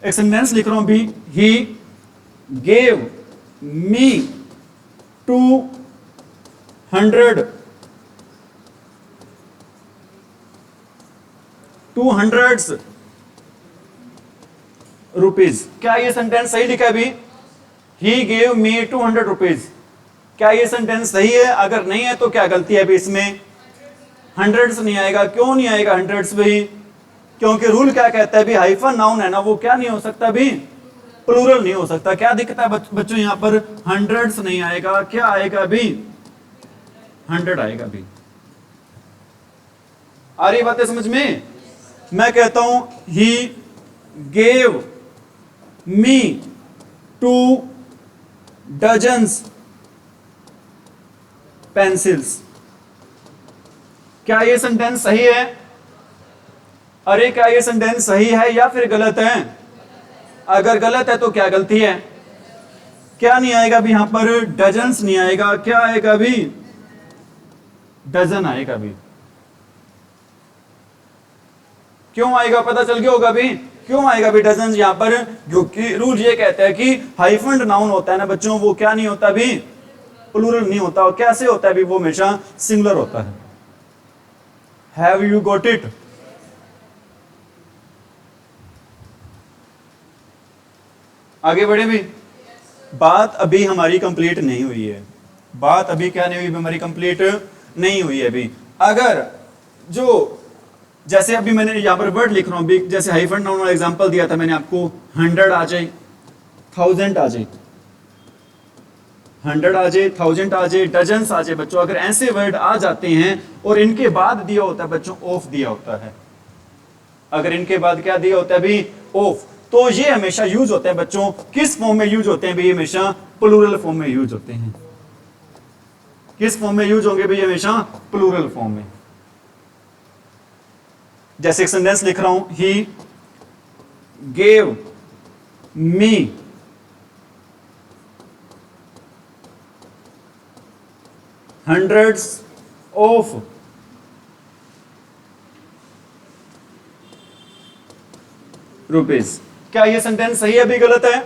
एक सेंटेंस लिख रहा हूं भी, ही गेव मी 200 रुपीज। क्या ये सेंटेंस सही लिखा है भी? He gave me 200 rupees. क्या ये सेंटेंस सही है? अगर नहीं है तो क्या गलती है अभी इसमें? हंड्रेड्स नहीं आएगा। क्यों नहीं आएगा हंड्रेड्स भी? क्योंकि रूल क्या कहता है भी, हाइफन नाउन है ना, वो क्या नहीं हो सकता भी, प्लूरल नहीं हो सकता। क्या दिखता है बच्चों यहां पर? हंड्रेड्स नहीं आएगा। क्या आएगा भी? 100 आएगा भी। आ रही बातें समझ में? मैं कहता हूं he gave me 2 dozens pencils. क्या ये सेंटेंस सही है? अरे क्या ये सेंटेंस सही है या फिर गलत है? अगर गलत है तो क्या गलती है? क्या नहीं आएगा भी यहां पर? डजन्स नहीं आएगा। क्या आएगा भी? डजन आएगा भी। क्यों आएगा? पता चल गया होगा भी क्यों आएगा भी डजन यहां पर? क्योंकि रूल ये कहता है कि हाइफन नाउन होता है ना बच्चों, वो क्या नहीं होता भी, प्लूरल नहीं होता। और कैसे होता है भी? वो हमेशा सिंगुलर होता है। Have you got it? आगे बढ़े भी। बात अभी हमारी कंप्लीट नहीं हुई है। बात अभी क्या नहीं हुई? हमारी कंप्लीट नहीं हुई है अभी। अगर जो जैसे अभी मैंने यहां पर वर्ड लिख रहा हूं अभी, जैसे हाइफन नाउन वाला एग्जांपल दिया था मैंने आपको, 100 आ जाए, 1000 आ जाए, 100 आ जाए, 1000 आ जाए, डजन्स आ जाए बच्चों। अगर ऐसे वर्ड आ जाते हैं और इनके बाद दिया होता है बच्चों ऑफ दिया होता है, अगर इनके बाद क्या दिया होता है भी? ऑफ, तो ये हमेशा यूज होते हैं बच्चों। किस फॉर्म में यूज होते हैं भी? हमेशा प्लूरल फॉर्म में यूज होते हैं। किस फॉर्म में यूज होंगे भी? हमेशा प्लूरल फॉर्म में। जैसे एक सेंटेंस लिख रहा हूं, he gave me 100 of rupees. क्या ये सेंटेंस सही है भी गलत है?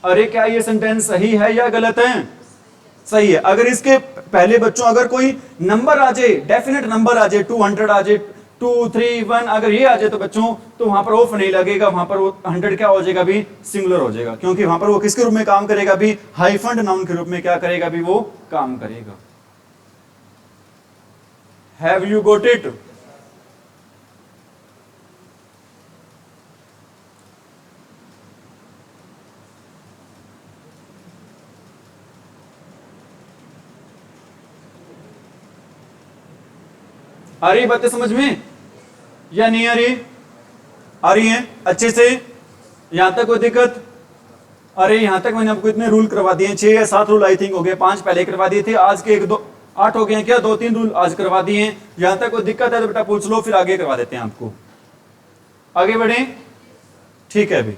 अरे क्या ये सेंटेंस सही है या गलत है? सही है। अगर इसके पहले बच्चों अगर कोई नंबर आ जाए, डेफिनेट नंबर आ जाए, 200 आ जाए, 2, 3, 1, अगर ये आ जाए तो बच्चों तो वहां पर ऑफ नहीं लगेगा, वहां पर वो 100 क्या हो जाएगा भी? सिंगुलर हो जाएगा। क्योंकि वहां पर वो किसके रूप में काम करेगा भी? हाइफन नाउन के रूप में क्या करेगा भी? वो काम करेगा। Have you got it? आ रही बातें समझ में या नहीं आ रही? आ रही है अच्छे से? यहां तक कोई दिक्कत? अरे यहां तक मैंने आपको इतने रूल करवा दिए, 6 या 7 रूल आई थिंक हो गए, 5 पहले करवा दिए थे, आज के 1, 2, 8 हो गए हैं क्या? 2-3 रूल आज करवा दिए हैं। यहां तक कोई दिक्कत है तो बेटा पूछ लो, फिर आगे करवा देते हैं आपको। आगे बढ़े? ठीक है अभी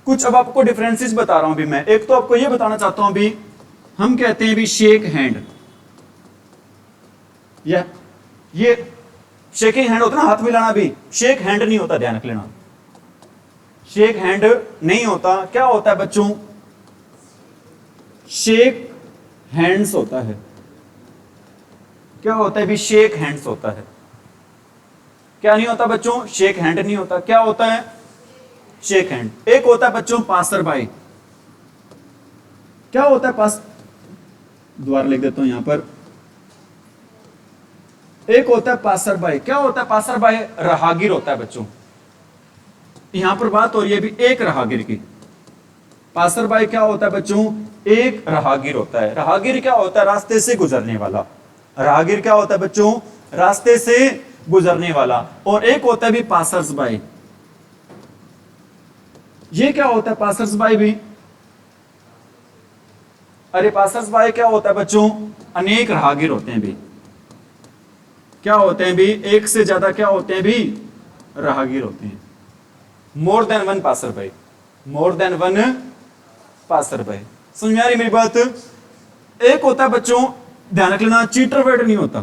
कुछ अब आपको डिफरेंसेस बता रहा हूं अभी मैं। एक तो आपको यह बताना चाहता हूं अभी, हम कहते हैं भी शेक हैंड, या ये शेकिंग हैंड होता है ना, हाथ मिलाना भी, शेक हैंड नहीं होता, ध्यान रख लेना। शेक हैंड नहीं होता। क्या होता है बच्चों? शेक हैंड्स होता है। क्या होता है भी? शेक हैंड्स होता है। क्या नहीं होता बच्चों? शेक हैंड नहीं होता। क्या होता है? Shake hand. एक होता है बच्चों पासर बाई। क्या होता है पास, दोबारा लिख देता हूं यहां पर, एक होता है पासर बाई। क्या होता है पासर बाई? राहगीर होता है बच्चों। यहां पर बात हो रही है भी एक राहगीर की। पासर बाई क्या होता है बच्चों? एक राहगीर होता है। राहगीर क्या होता है? रास्ते से गुजरने वाला। राहगीर क्या होता है बच्चों? रास्ते से गुजरने वाला। और एक होता है भी पासर्स बाई। ये क्या होता है पासर्स बाई भी? अरे पासर्स बाई क्या होता है बच्चों? अनेक राहगीर होते हैं भी। क्या होते हैं भी? एक से ज्यादा क्या होते हैं भी? राहगीर होते हैं। More than one passer by. More than one passer by. समझ में आ रही मेरी बात? एक होता है बच्चों, ध्यान रख लेना, चीटर वर्ड नहीं होता।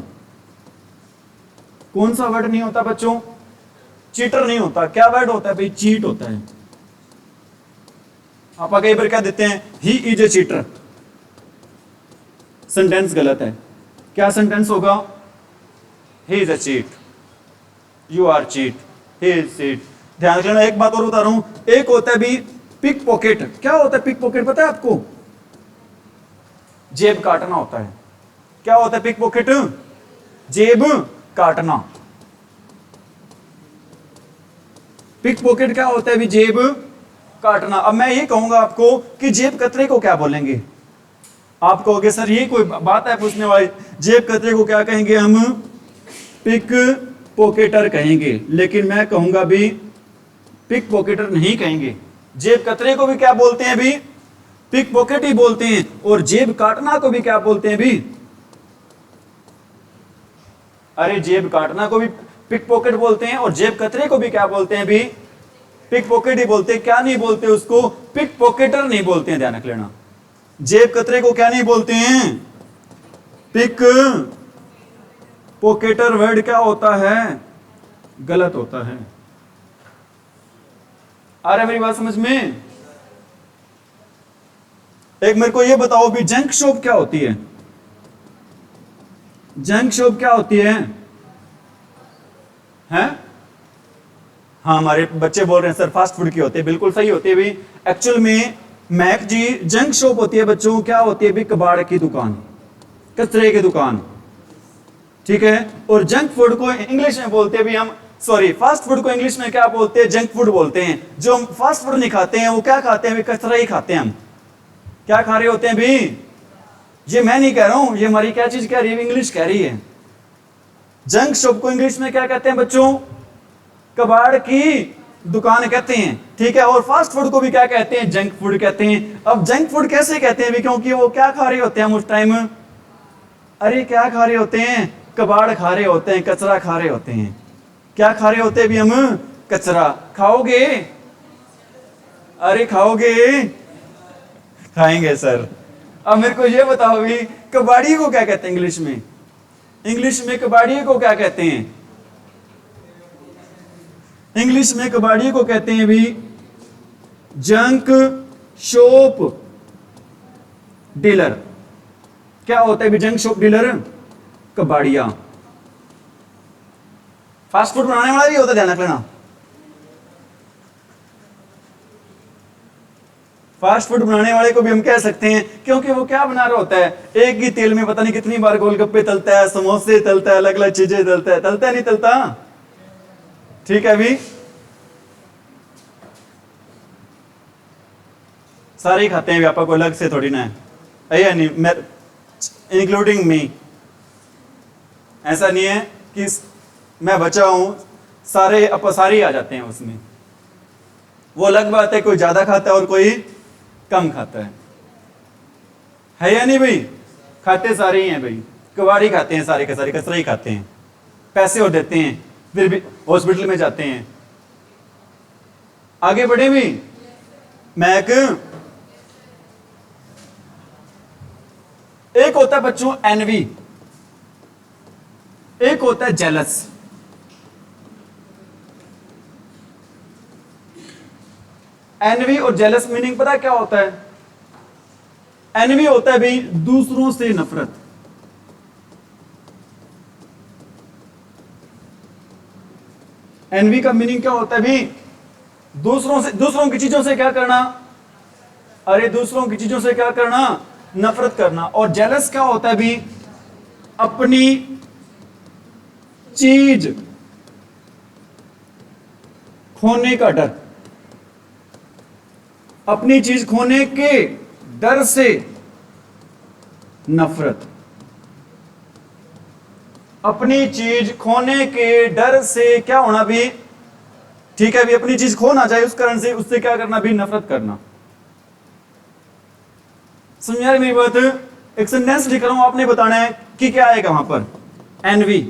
कौन सा वर्ड नहीं होता बच्चों? चीटर नहीं होता। क्या वर्ड होता है भाई? चीट होता है। आप कई बार क्या देते हैं? He is a cheater. Sentence गलत है। क्या सेंटेंस होगा? He is a cheat, you are cheat, he is cheat. ध्यान रखना। एक बात और बता रहा हूं, एक होता है भी पिक पॉकेट क्या होता है? पिक पॉकेट पता है आपको? जेब काटना होता है। क्या होता है पिक पॉकेट? जेब काटना। पिक पॉकेट क्या होता है भी? जेब काटना। अब मैं ये कहूंगा आपको कि जेब कतरे को क्या बोलेंगे? आप कहोगे सर ये कोई बात है पूछने वाली, जेब कतरे को क्या कहेंगे हम? पिक पॉकेटर कहेंगे। लेकिन मैं कहूंगा भी पिक पॉकेटर नहीं कहेंगे। जेब कतरे को भी क्या बोलते हैं भी? पिक पॉकेट ही बोलते हैं। और जेब काटना को भी क्या बोलते हैं भी? अरे जेब काटना को भी पिक पॉकेट बोलते हैं और जेब कतरे को भी क्या बोलते हैं भी? पिक पॉकेट ही बोलते हैं। क्या नहीं बोलते उसको? पिक पॉकेटर नहीं बोलते हैं, ध्यान रख लेना। जेब कतरे को क्या नहीं बोलते हैं? पिक पॉकेटर। वर्ड क्या होता है? गलत होता है। आ रहा है मेरी बात समझ में? एक मेरे को ये बताओ भी, जंक शॉप क्या होती है? जंक शॉप क्या होती है? हैं? हाँ, हमारे बच्चे बोल रहे हैं सर फास्ट फूड की होती है। बिल्कुल सही होती है भी। एक्चुअल में मैक जी जंक शॉप होती है बच्चों। क्या होती है भी? कबाड़ की दुकान, कचरे की दुकान, ठीक है। और जंक फूड को इंग्लिश में बोलते हैं भी हम, सॉरी, फास्ट फूड को इंग्लिश में क्या बोलते हैं? जंक फूड बोलते हैं। जो हम फास्ट फूड नहीं खाते हैं वो क्या खाते हैं भी? कचरा ही खाते हैं हम। क्या खा रहे होते हैं भी? ये मैं नहीं कह रहा हूं, ये हमारी क्या चीज कह रही है? इंग्लिश कह रही है। जंक शॉप को इंग्लिश में क्या कहते हैं बच्चों? कबाड़ की दुकान कहते हैं, ठीक है। और फास्ट फूड को भी क्या कहते हैं? जंक फूड कहते हैं। अब जंक फूड कैसे कहते हैं भी? क्योंकि वो क्या खा रहे होते हैं हम उस टाइम? अरे क्या खा रहे होते हैं? कबाड़ खा रहे होते हैं, कचरा खा रहे होते हैं। क्या खा रहे होते हैं भी हम? कचरा। खाओगे? अरे खाओगे? खाएंगे सर। अब मेरे को ये बताओ भी, कबाड़ी को क्या कहते हैं इंग्लिश में? इंग्लिश में कबाड़ी को क्या कहते हैं? इंग्लिश में कबाड़ी को कहते हैं भी जंक शॉप डीलर। क्या होता है भी junk shop dealer? Kabadia. Fast food बनाने वाला भी होता है, ध्यान रख लेना। फास्ट फूड बनाने वाले को भी हम कह सकते हैं, क्योंकि वो क्या बना रहा होता है? एक ही तेल में पता नहीं कितनी बार गोलगप्पे तलता है, समोसे तलता है, अलग अलग चीजें तलता है। तलता है नहीं तलता? ठीक है भी, सारे ही खाते हैं व्यापक को अलग से थोड़ी ना है, नहीं, मैं इंक्लूडिंग मी। ऐसा नहीं है कि मैं बचा हूं, सारे सारे आ जाते हैं उसमें। वो अलग बात है, कोई ज्यादा खाता है और कोई कम खाता है या नहीं भाई? खाते सारे ही हैं भाई। कबाड़ी खाते हैं सारे के सारे, कचरा ही खाते हैं। पैसे और देते हैं, फिर भी हॉस्पिटल में जाते हैं। आगे बढ़े भी। मैक एक होता है बच्चों एनवी, एक होता है जेलस। एनवी और जेलस मीनिंग पता है क्या होता है? एनवी होता है भाई दूसरों से नफरत। एनवी का मीनिंग क्या होता है भाई? दूसरों से, दूसरों की चीजों से क्या करना? अरे दूसरों की चीजों से क्या करना? नफरत करना। और जेलस क्या होता है भी? अपनी चीज खोने का डर। अपनी चीज खोने के डर से नफरत। अपनी चीज खोने के डर से क्या होना भी? ठीक है भी, अपनी चीज खो ना जाए उस कारण से, उससे क्या करना भी? नफरत करना। समझ आ रही मेरी बात? एक सेंटेंस लिख रहा हूं, आपने बताना है कि क्या आएगा वहां पर। एनवी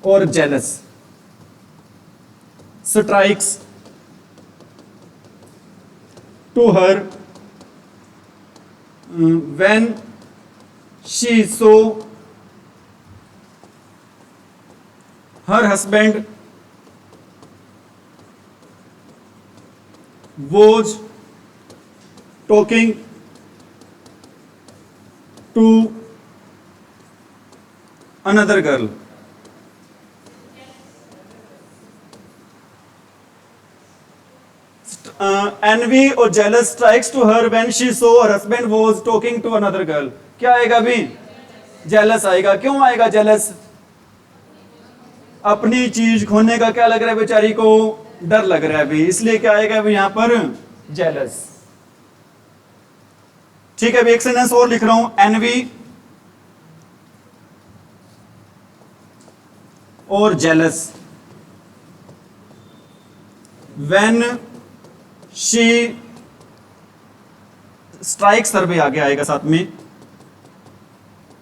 और jealous strikes to her when she saw her husband was talking to another girl. Envy और jealous strikes to her when she saw her husband was talking to another girl. क्या आएगा अभी? जेलस आएगा। क्यों आएगा jealous? अपनी चीज खोने का क्या लग रहा है बेचारी को? डर लग रहा है अभी, इसलिए क्या आएगा अभी यहां पर? जेलस। ठीक है, अभी एक सेंटेंस और लिख रहा हूं, एनवी और jealous when she strikes her भी आगे आएगा साथ में,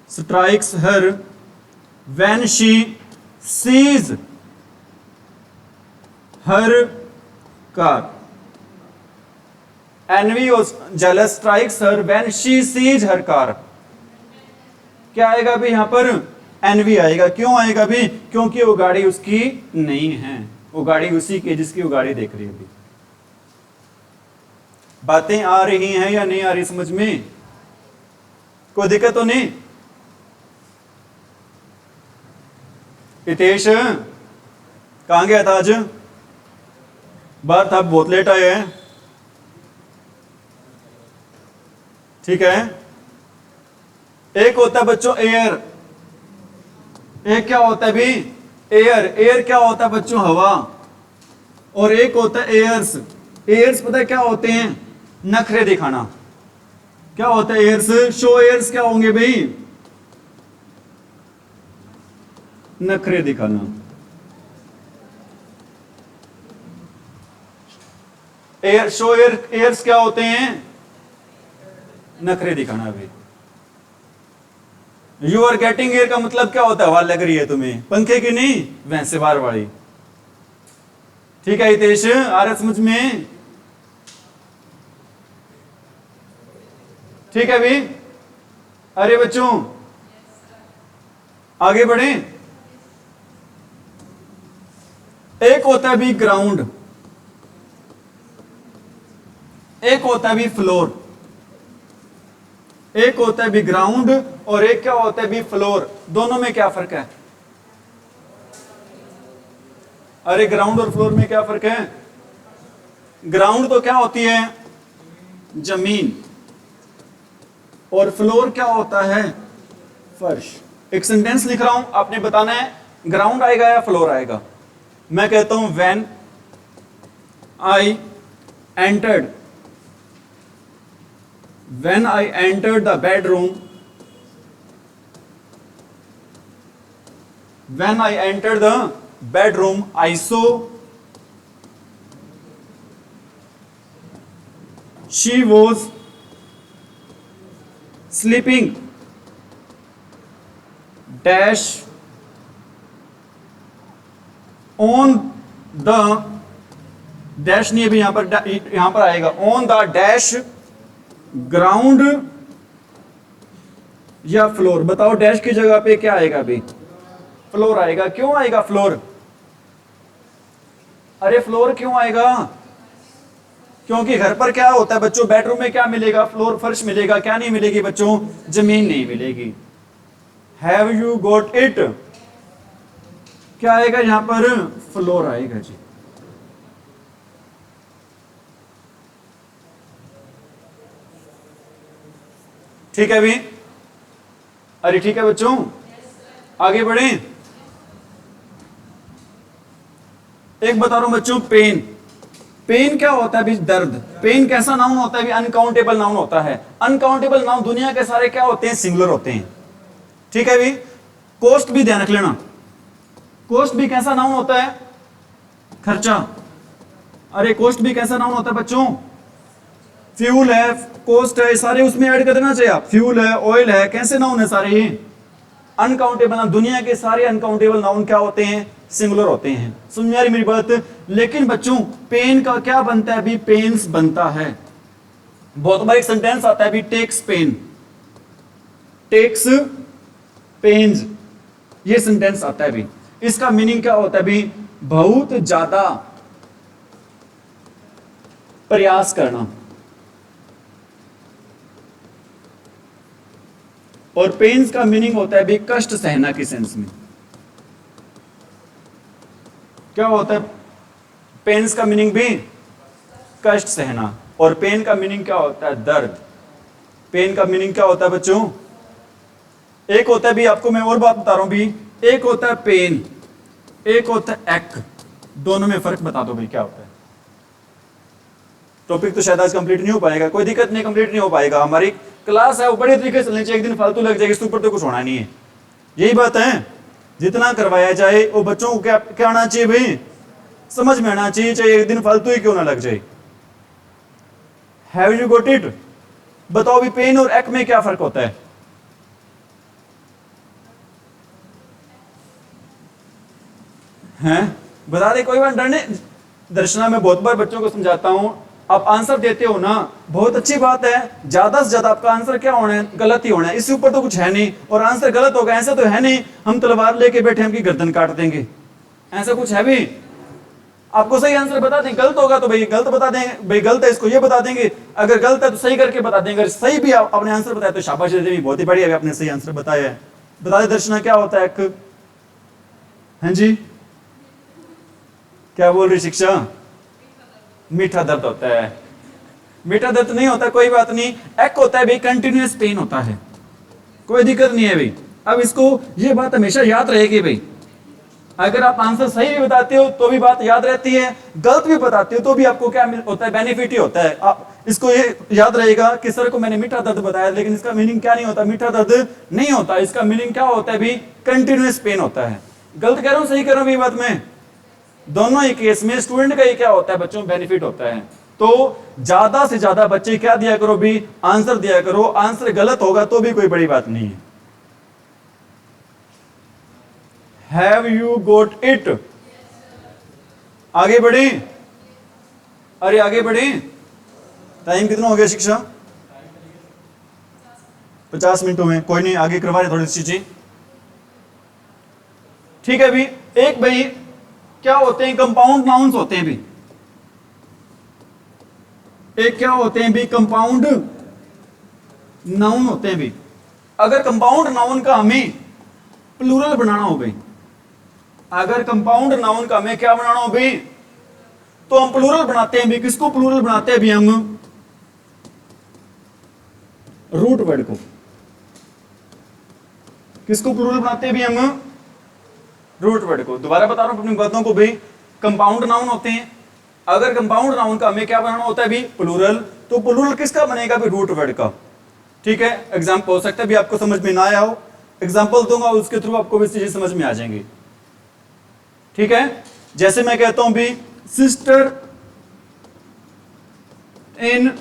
strikes her when she sees her car. Envy और jealous strikes her when she sees her car. क्या आएगा अभी यहां पर? एनवी आएगा। क्यों आएगा अभी? क्योंकि वो गाड़ी उसकी नहीं है, वो गाड़ी उसी की जिसकी वो गाड़ी देख रही है। अभी बातें आ रही हैं या नहीं आ रही समझ में? कोई दिक्कत तो नहीं? हितेश कहां गया था आज? बाहर था, बहुत लेट आए हैं। ठीक है, एक होता है बच्चों एयर, एक क्या होता है भी? एयर। एयर क्या होता है बच्चों? हवा। और एक होता है एयर्स। एयर्स पता है क्या होते हैं? नखरे दिखाना। क्या होता है एयर्स? शो एयर्स क्या होंगे भाई? नखरे दिखाना। एयर शो एयर्स क्या होते हैं? नखरे दिखाना भी। यू आर गेटिंग एयर का मतलब क्या होता है? हवा लग रही है तुम्हें, पंखे की नहीं, वैसे बाहर वाली। ठीक है हितेश, आ रहा समझ में? ठीक है भी? अरे बच्चों आगे बढ़े। एक होता है भी ग्राउंड, एक होता है भी फ्लोर। एक होता है भी ग्राउंड और एक क्या होता है भी फ्लोर। दोनों में क्या फर्क है? अरे ग्राउंड और फ्लोर में क्या फर्क है? ग्राउंड तो क्या होती है? जमीन। और फ्लोर क्या होता है? फर्श। एक सेंटेंस लिख रहा हूं, आपने बताना है ग्राउंड आएगा या फ्लोर आएगा। मैं कहता हूं when I entered, when I entered the bedroom, when I entered the bedroom, I saw she was sleeping dash on the dash नहीं अभी यहां पर आएगा on the dash ग्राउंड या फ्लोर। बताओ डैश की जगह पे क्या आएगा अभी? फ्लोर आएगा। क्यों आएगा फ्लोर? अरे फ्लोर क्यों आएगा? क्योंकि घर पर क्या होता है बच्चों? बेडरूम में क्या मिलेगा? फ्लोर, फर्श मिलेगा। क्या नहीं मिलेगी बच्चों? जमीन नहीं मिलेगी। Have you got it? क्या आएगा यहां पर? फ्लोर आएगा जी। ठीक है भी? अरे ठीक है बच्चों, आगे बढ़े। एक बता रहा हूं बच्चों, पेन। पेन क्या होता है भी? दर्द। पेन कैसा नाउन होता है भी? अनकाउंटेबल नाउन होता है। अनकाउंटेबल नाउन दुनिया के सारे क्या होते हैं? सिंगुलर होते हैं। ठीक है भी? कॉस्ट भी ध्यान रख लेना। कॉस्ट भी कैसा नाउन होता है? खर्चा। अरे कॉस्ट भी कैसा नाउन होता है बच्चों? फ्यूल है, कॉस्ट है, सारे उसमें ऐड कर देना चाहिए आप। फ्यूल है, ऑयल है, कैसे नाउन है सारे ये? Uncountable noun. दुनिया के सारे अनकाउंटेबल नाउन क्या होते हैं? सिंगुलर होते हैं। समझ में आ रही मेरी बात? लेकिन बच्चों पेन का क्या बनता है अभी? पेन्स बनता है। बहुत बार एक सेंटेंस आता है अभी, टेक्स पेन, टेक्स पेन्स, ये सेंटेंस आता है अभी। इसका मीनिंग क्या होता है अभी? बहुत ज्यादा प्रयास करना। और पेन्स का मीनिंग होता है भी कष्ट सहना की सेंस में। क्या होता है पेन्स का मीनिंग भी? कष्ट सहना। और पेन का मीनिंग क्या होता है? दर्द। पेन का मीनिंग क्या होता है बच्चों? एक होता है भी, आपको मैं और बात बता रहा हूं भी, एक होता है पेन, एक होता है एक। दोनों में फर्क बता दो भाई क्या होता है। टॉपिक तो शायद आज कंप्लीट नहीं हो पाएगा, कोई दिक्कत नहीं, कंप्लीट नहीं हो पाएगा। हमारी क्लास है वो बड़े तरीके से चलनी चाहिए, एक दिन फालतू लग जाएगी, इसके ऊपर तो कुछ होना नहीं है। यही बात है, जितना करवाया जाए वो बच्चों को क्या क्या आना चाहिए भाई? समझ में आना चाहिए, चाहे एक दिन फालतू ही क्यों ना लग जाए। Have you got it? बताओ भी पेन और एक में क्या फर्क होता है? हैं? बता दे, कोई बात डरने। दर्शना मैं बहुत बार बच्चों को समझाता हूं, आप आंसर देते हो ना, बहुत अच्छी बात है, ज्यादा से ज्यादा आपका आंसर क्या होना है? गलत ही होना है, इससे ऊपर तो कुछ है नहीं। और आंसर गलत होगा ऐसा तो है नहीं हम तलवार लेके बैठे हम की गर्दन काट देंगे, ऐसा कुछ है भी? आपको सही आंसर बता दें, गलत होगा तो भाई गलत बता देंगे, भाई गलत है इसको ये बता देंगे, अगर गलत है तो सही करके बता देंगे, अगर सही भी आपने आंसर बताया तो शाबाश दे देंगे, बहुत ही बढ़िया आपने सही आंसर बताया है। बता दे दर्शना क्या होता है? हाँ जी, क्या बोल रही शिक्षा? मीठा दर्द होता है। मीठा दर्द नहीं होता, कोई बात नहीं। एक होता है भाई कंटिन्यूअस पेन होता है, कोई दिक्कत नहीं है भाई। अब इसको ये बात हमेशा याद रहेगी भाई, अगर आप आंसर सही भी बताते हो तो भी बात याद रहती है, गलत भी बताते हो तो भी आपको क्या होता है? बेनिफिट ही होता है। आप इसको ये याद रहेगा कि सर को मैंने मीठा दर्द बताया, लेकिन इसका मीनिंग क्या नहीं होता? मीठा दर्द नहीं होता, इसका मीनिंग क्या होता है भाई? कंटिन्यूअस पेन होता है। गलत कह रहा हूं सही कह रहा हूं बात में? दोनों ही केस में स्टूडेंट का ये क्या होता है बच्चों? बेनिफिट होता है। तो ज्यादा से ज्यादा बच्चे क्या दिया करो भी? आंसर दिया करो। आंसर गलत होगा तो भी कोई बड़ी बात नहीं है। Have you got it? आगे बढ़े, अरे आगे बढ़े। टाइम कितना हो गया शिक्षा? 50 मिनटों में, कोई नहीं आगे करवा रहे थोड़ी सी चीजें, ठीक है भी। एक भाई क्या होते हैं? कंपाउंड नाउन्स होते हैं भी। एक क्या होते हैं भी? कंपाउंड नाउन होते हैं भी। अगर कंपाउंड नाउन का हमें प्लूरल बनाना हो भाई, अगर कंपाउंड नाउन का हमें क्या बनाना हो भाई, तो हम प्लूरल बनाते हैं भी। किसको प्लूरल बनाते हैं भी? हम रूट वर्ड को। किसको प्लूरल बनाते हैं भी? हम रूट वर्ड को। दोबारा बता रहा हूं अपनी बातों को भाई, कंपाउंड नाउन होते हैं, अगर कंपाउंड नाउन का हमें क्या बनाना होता है भी? प्लूरल। तो प्लूरल किसका बनेगा भी? रूट वर्ड का। ठीक है, एग्जाम्पल हो सकता है भी आपको समझ में ना आया हो, एग्जाम्पल दूंगा उसके थ्रू आपको भी चीजें समझ में आ जाएंगी। ठीक है, जैसे मैं कहता हूं भी sister in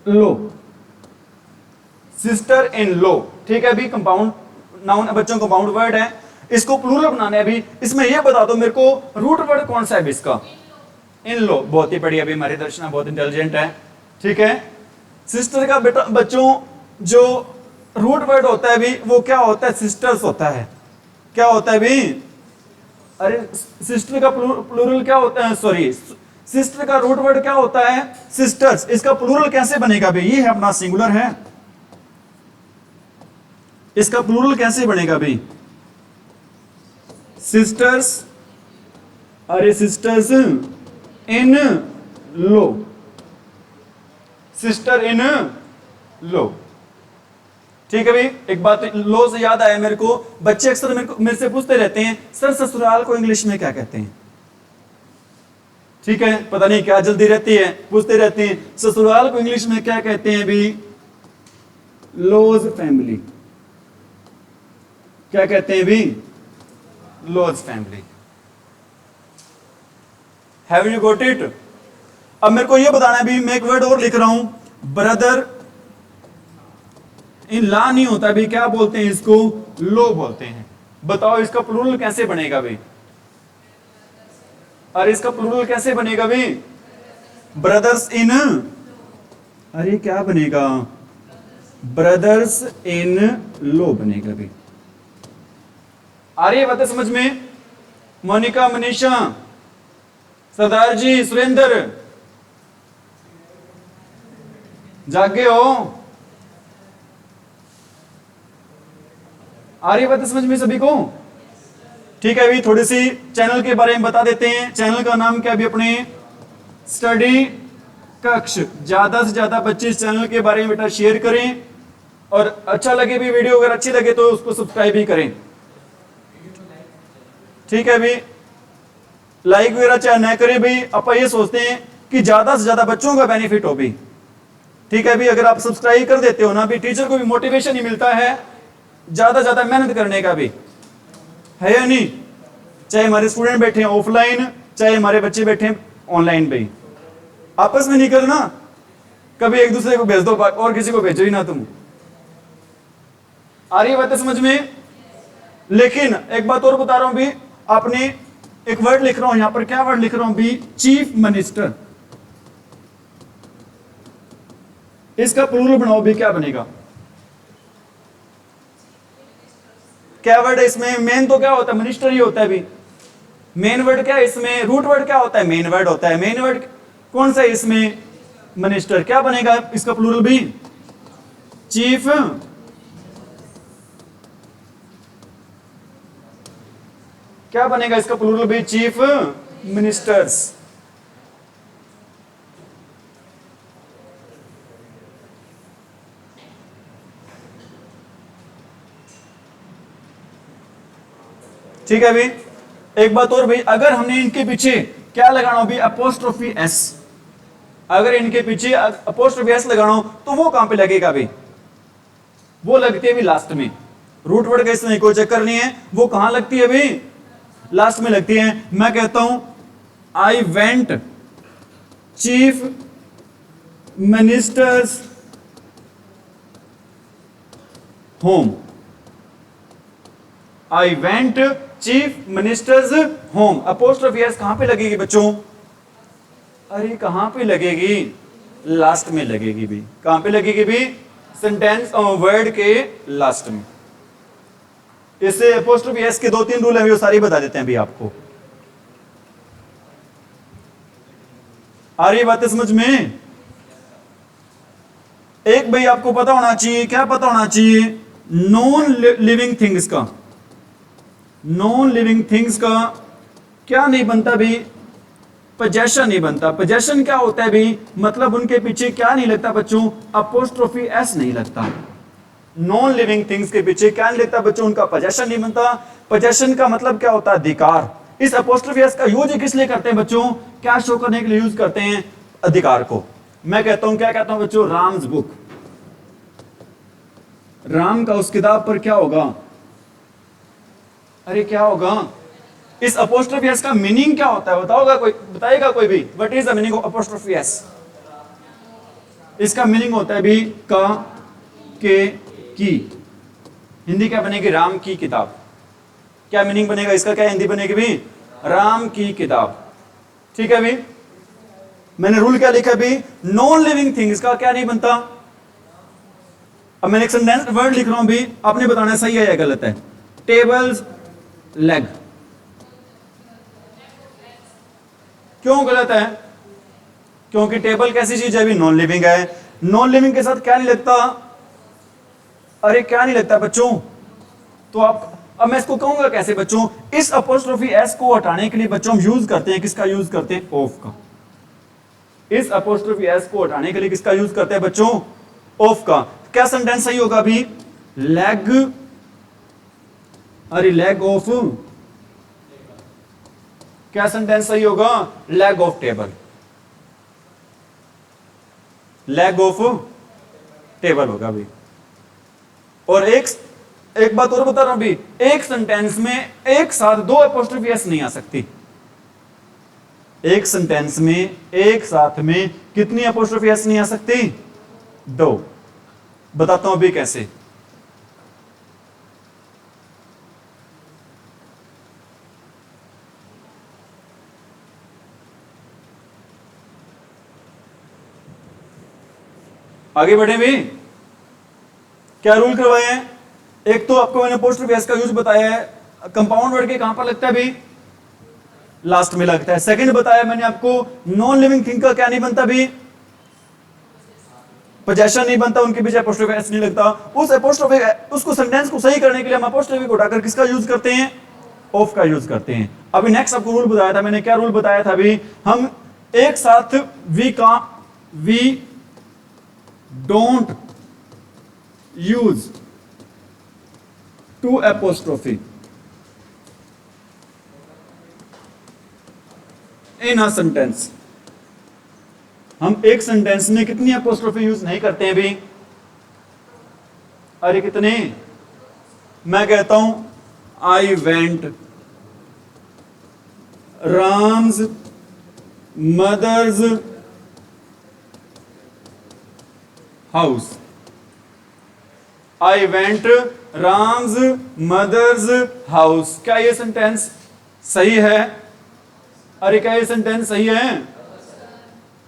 low, sister in लो। ठीक है भी, कंपाउंड नाउन है बच्चों, कंपाउंड वर्ड है, इसको प्लूरल बनाना है भी। इसमें यह बता दो मेरे को रूट वर्ड कौन सा है भी इसका? इन लो। बहुत ही बढ़िया भी, हमारी दर्शना बहुत इंटेलिजेंट है। ठीक है, सिस्टर का बेटा बच्चों जो रूट वर्ड होता है भी वो क्या होता है? सिस्टर्स होता है। क्या होता है भी? अरे सिस्टर का प्लूरल क्या होता है? सॉरी, सिस्टर का रूट वर्ड क्या होता है? सिस्टर्स। इसका प्लूरल कैसे बनेगा भाई? ये है अपना सिंगुलर है, इसका प्लूरल कैसे बनेगा भाई? सिस्टर्स, अरे sisters in low, sister in लो। ठीक है भाई, एक बात लो से याद आया मेरे को, बच्चे अक्सर मेरे से पूछते रहते हैं सर ससुराल को इंग्लिश में क्या कहते हैं? ठीक है, पता नहीं क्या जल्दी रहती है, पूछते रहते हैं ससुराल को इंग्लिश में क्या कहते हैं भी? Loses family. क्या कहते हैं भी? Loses family. Have you got it? अब मेरे को यह बताना है भी, मैं एक वर्ड और लिख रहा हूं, ब्रदर इन ला नहीं होता भी, क्या बोलते हैं इसको? लो बोलते हैं। बताओ इसका प्लूरल कैसे बनेगा भाई? अरे इसका प्लूरल कैसे बनेगा भाई? ब्रदर्स इन, अरे क्या बनेगा? ब्रदर्स इन लो बनेगा भाई। आ रही है बातें समझ में? मोनिका, मनीषा, सरदार जी, सुरेंद्र, जागे हो? आ रही है बातें समझ में सभी को? ठीक है, अभी थोड़ी सी चैनल के बारे में बता देते हैं। चैनल का नाम क्या है? अभी अपने स्टडी कक्ष। ज्यादा से ज्यादा बच्चे इस चैनल के बारे में बेटा शेयर करें, और अच्छा लगे भी वीडियो, अगर अच्छी लगे तो उसको सब्सक्राइब भी करें। ठीक है भी, लाइक वगैरह चाहे ना करें भी, आप ये सोचते हैं कि ज्यादा से ज्यादा बच्चों का बेनिफिट हो भी। ठीक है भी, अगर आप सब्सक्राइब कर देते हो ना भी, टीचर को भी मोटिवेशन ही मिलता है ज्यादा से ज्यादा मेहनत करने का भी, है या नहीं? चाहे हमारे स्टूडेंट बैठे हैं ऑफलाइन, चाहे हमारे बच्चे बैठे हैं ऑनलाइन पे, आपस में नहीं करना, कभी एक दूसरे को भेज दो और किसी को भेजो ही ना तुम। आ रही है बात समझ में? लेकिन एक बात और बता रहा हूं भी, आपने एक वर्ड लिख रहा हूं यहां पर, क्या वर्ड लिख रहा हूं भी? Chief minister. इसका प्लूरल बनाओ भी, क्या बनेगा? क्या वर्ड है इसमें? मेन तो क्या होता है? मिनिस्टर ही होता है भी। मेन वर्ड क्या है इसमें? रूट वर्ड क्या होता है? मेन वर्ड होता है। मेन वर्ड कौन सा है इसमें? मिनिस्टर। क्या बनेगा इसका प्लूरल भी? चीफ। क्या बनेगा इसका प्लूरल भी? Chief ministers. ठीक है भाई, एक बात और भाई, अगर हमने इनके पीछे क्या लगाना हो भी? Apostrophe S. अगर इनके पीछे अपोस्ट्रोफी एस लगाना हो तो वो कहां पे लगेगा भाई? वो लगती है भी लास्ट में। रूट वर्ड का इसमें कोई चक्कर नहीं है, वो कहां लगती है भाई? लास्ट में लगती है। मैं कहता हूं I went chief ministers home. I went chief ministers home. Apostrophe S कहां पे लगेगी बच्चों? अरे कहां पे लगेगी? लास्ट में लगेगी भी। कहां पे लगेगी भी? सेंटेंस वर्ड के लास्ट में। इससे अपोस्ट्रोफी एस के 2-3 रूल हैं, वो सारी बता देते हैं भी आपको। आ रही बातें समझ में? एक भाई आपको पता होना चाहिए, क्या पता होना चाहिए? नॉन लिविंग थिंग्स का, नॉन लिविंग थिंग्स का क्या नहीं बनता भी? पोजेशन नहीं बनता। पोजेशन क्या होता है भी? मतलब उनके पीछे क्या नहीं लगता बच्चों? अपोस्ट्रोफी एस नहीं लगता। नॉन लिविंग थिंग्स के पीछे क्या नहीं लगता बच्चों? उनका पोजेशन नहीं बनता। पोजेशन का मतलब क्या होता है? अधिकार। इस अपोस्ट्रोफी एस का यूज किस लिए करते हैं बच्चों? क्या शो करने के लिए यूज करते हैं? अधिकार को। मैं कहता हूं, क्या कहता हूं बच्चों? राम्स बुक। राम का उस किताब पर क्या होगा? अरे क्या होगा? इस अपोस्ट्रोफी एस का मीनिंग क्या होता है? बताओगा कोई? बताएगा कोई भी? What is the meaning of apostrophe S? इसका मीनिंग होता है भी का, के, की। हिंदी क्या बनेगी? राम की किताब। क्या मीनिंग बनेगा इसका? क्या हिंदी बनेगी भी? राम की किताब। ठीक है भी, मैंने रूल क्या लिखा भी? नॉन लिविंग थिंग्स का क्या नहीं बनता? अब मैंने एक सेंटेंस वर्ड लिख रहा हूं भी, आपने बताना सही है या गलत है। Tables leg. क्यों गलत है? क्योंकि टेबल कैसी चीज है भी? नॉन लिविंग है। नॉन लिविंग के साथ क्या नहीं लगता? अरे क्या नहीं लगता बच्चों? तो आप, अब मैं इसको कहूंगा कैसे बच्चों? इस अपोस्ट्रोफी एस को हटाने के लिए बच्चों हम यूज करते हैं, किसका यूज करते हैं? ऑफ का। इस अपोस्ट्रोफी एस को हटाने के लिए किसका यूज करते हैं बच्चों? ऑफ का। क्या सेंटेंस सही होगा अभी? लेग, अरे लेग ऑफ। क्या सेंटेंस सही होगा? Leg of table. Leg of table होगा अभी। और एक बात और बता रहा हूं अभी, एक सेंटेंस में एक साथ 2 अपोस्ट्रोफी एस नहीं आ सकती। एक सेंटेंस में एक साथ में कितनी अपोस्ट्रोफी एस नहीं आ सकती? 2। बताता हूं अभी कैसे। आगे बढ़े भी, क्या रूल करवाए हैं? एक तो आपको मैंने अपोस्ट्रोफी एस का यूज बताया है, कंपाउंड वर्ड के कहां पर लगता है भी? लास्ट में लगता है। सेकंड बताया मैंने आपको, नॉन लिविंग थिंग का क्या नहीं बनता भी? पोजेशन नहीं बनता, उनके पीछे अपोस्ट्रोफी एस नहीं लगता। उस अपोस्ट्रोफी, उसको सेंटेंस को सही करने के लिए हम अपोस्ट्रोफी को उठाकर किसका यूज करते हैं? ऑफ का यूज करते हैं। अभी नेक्स्ट आपको रूल बताया था मैंने, क्या रूल बताया था अभी? हम एक साथ वी का we don't use two apostrophe in a sentence. हम एक सेंटेंस में कितनी एपोस्ट्रोफी यूज नहीं करते हैं भी? अरे कितने? मैं कहता हूं I went Ram's mother's house. I went Ram's mother's house. क्या ये सेंटेंस सही है? अरे क्या ये सेंटेंस सही है?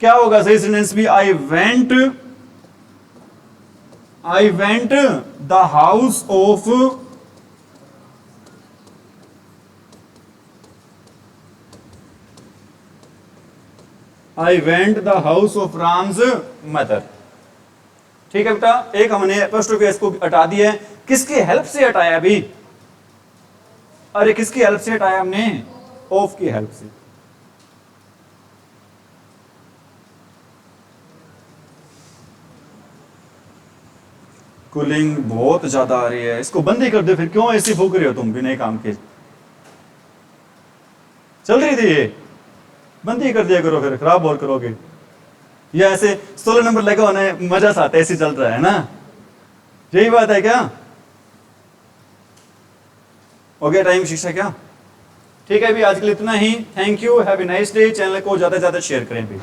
क्या होगा सही सेंटेंस भी? I went the house of I went the house of Ram's mother. ठीक है बेटा, एक हमने एपोस्ट्रोफी को हटा दिया है। किसकी हेल्प से हटाया अभी? अरे किसकी हेल्प से हटाया हमने? ऑफ की हेल्प से। कूलिंग बहुत ज्यादा आ रही है, इसको बंद ही कर दो फिर। क्यों ऐसी फूक रहे हो तुम बिना काम के? चल रही थी ये, बंद ही कर दिया करो फिर, खराब और करोगे। ये ऐसे 16 नंबर लगा होना है, मजा सा आता है, ऐसे चल रहा है ना। यही बात है क्या? हो गया टाइम शिक्षा क्या? ठीक है भी, आज के लिए इतना ही। Thank you, have a nice day. Channel को ज्यादा से ज्यादा शेयर करें भी।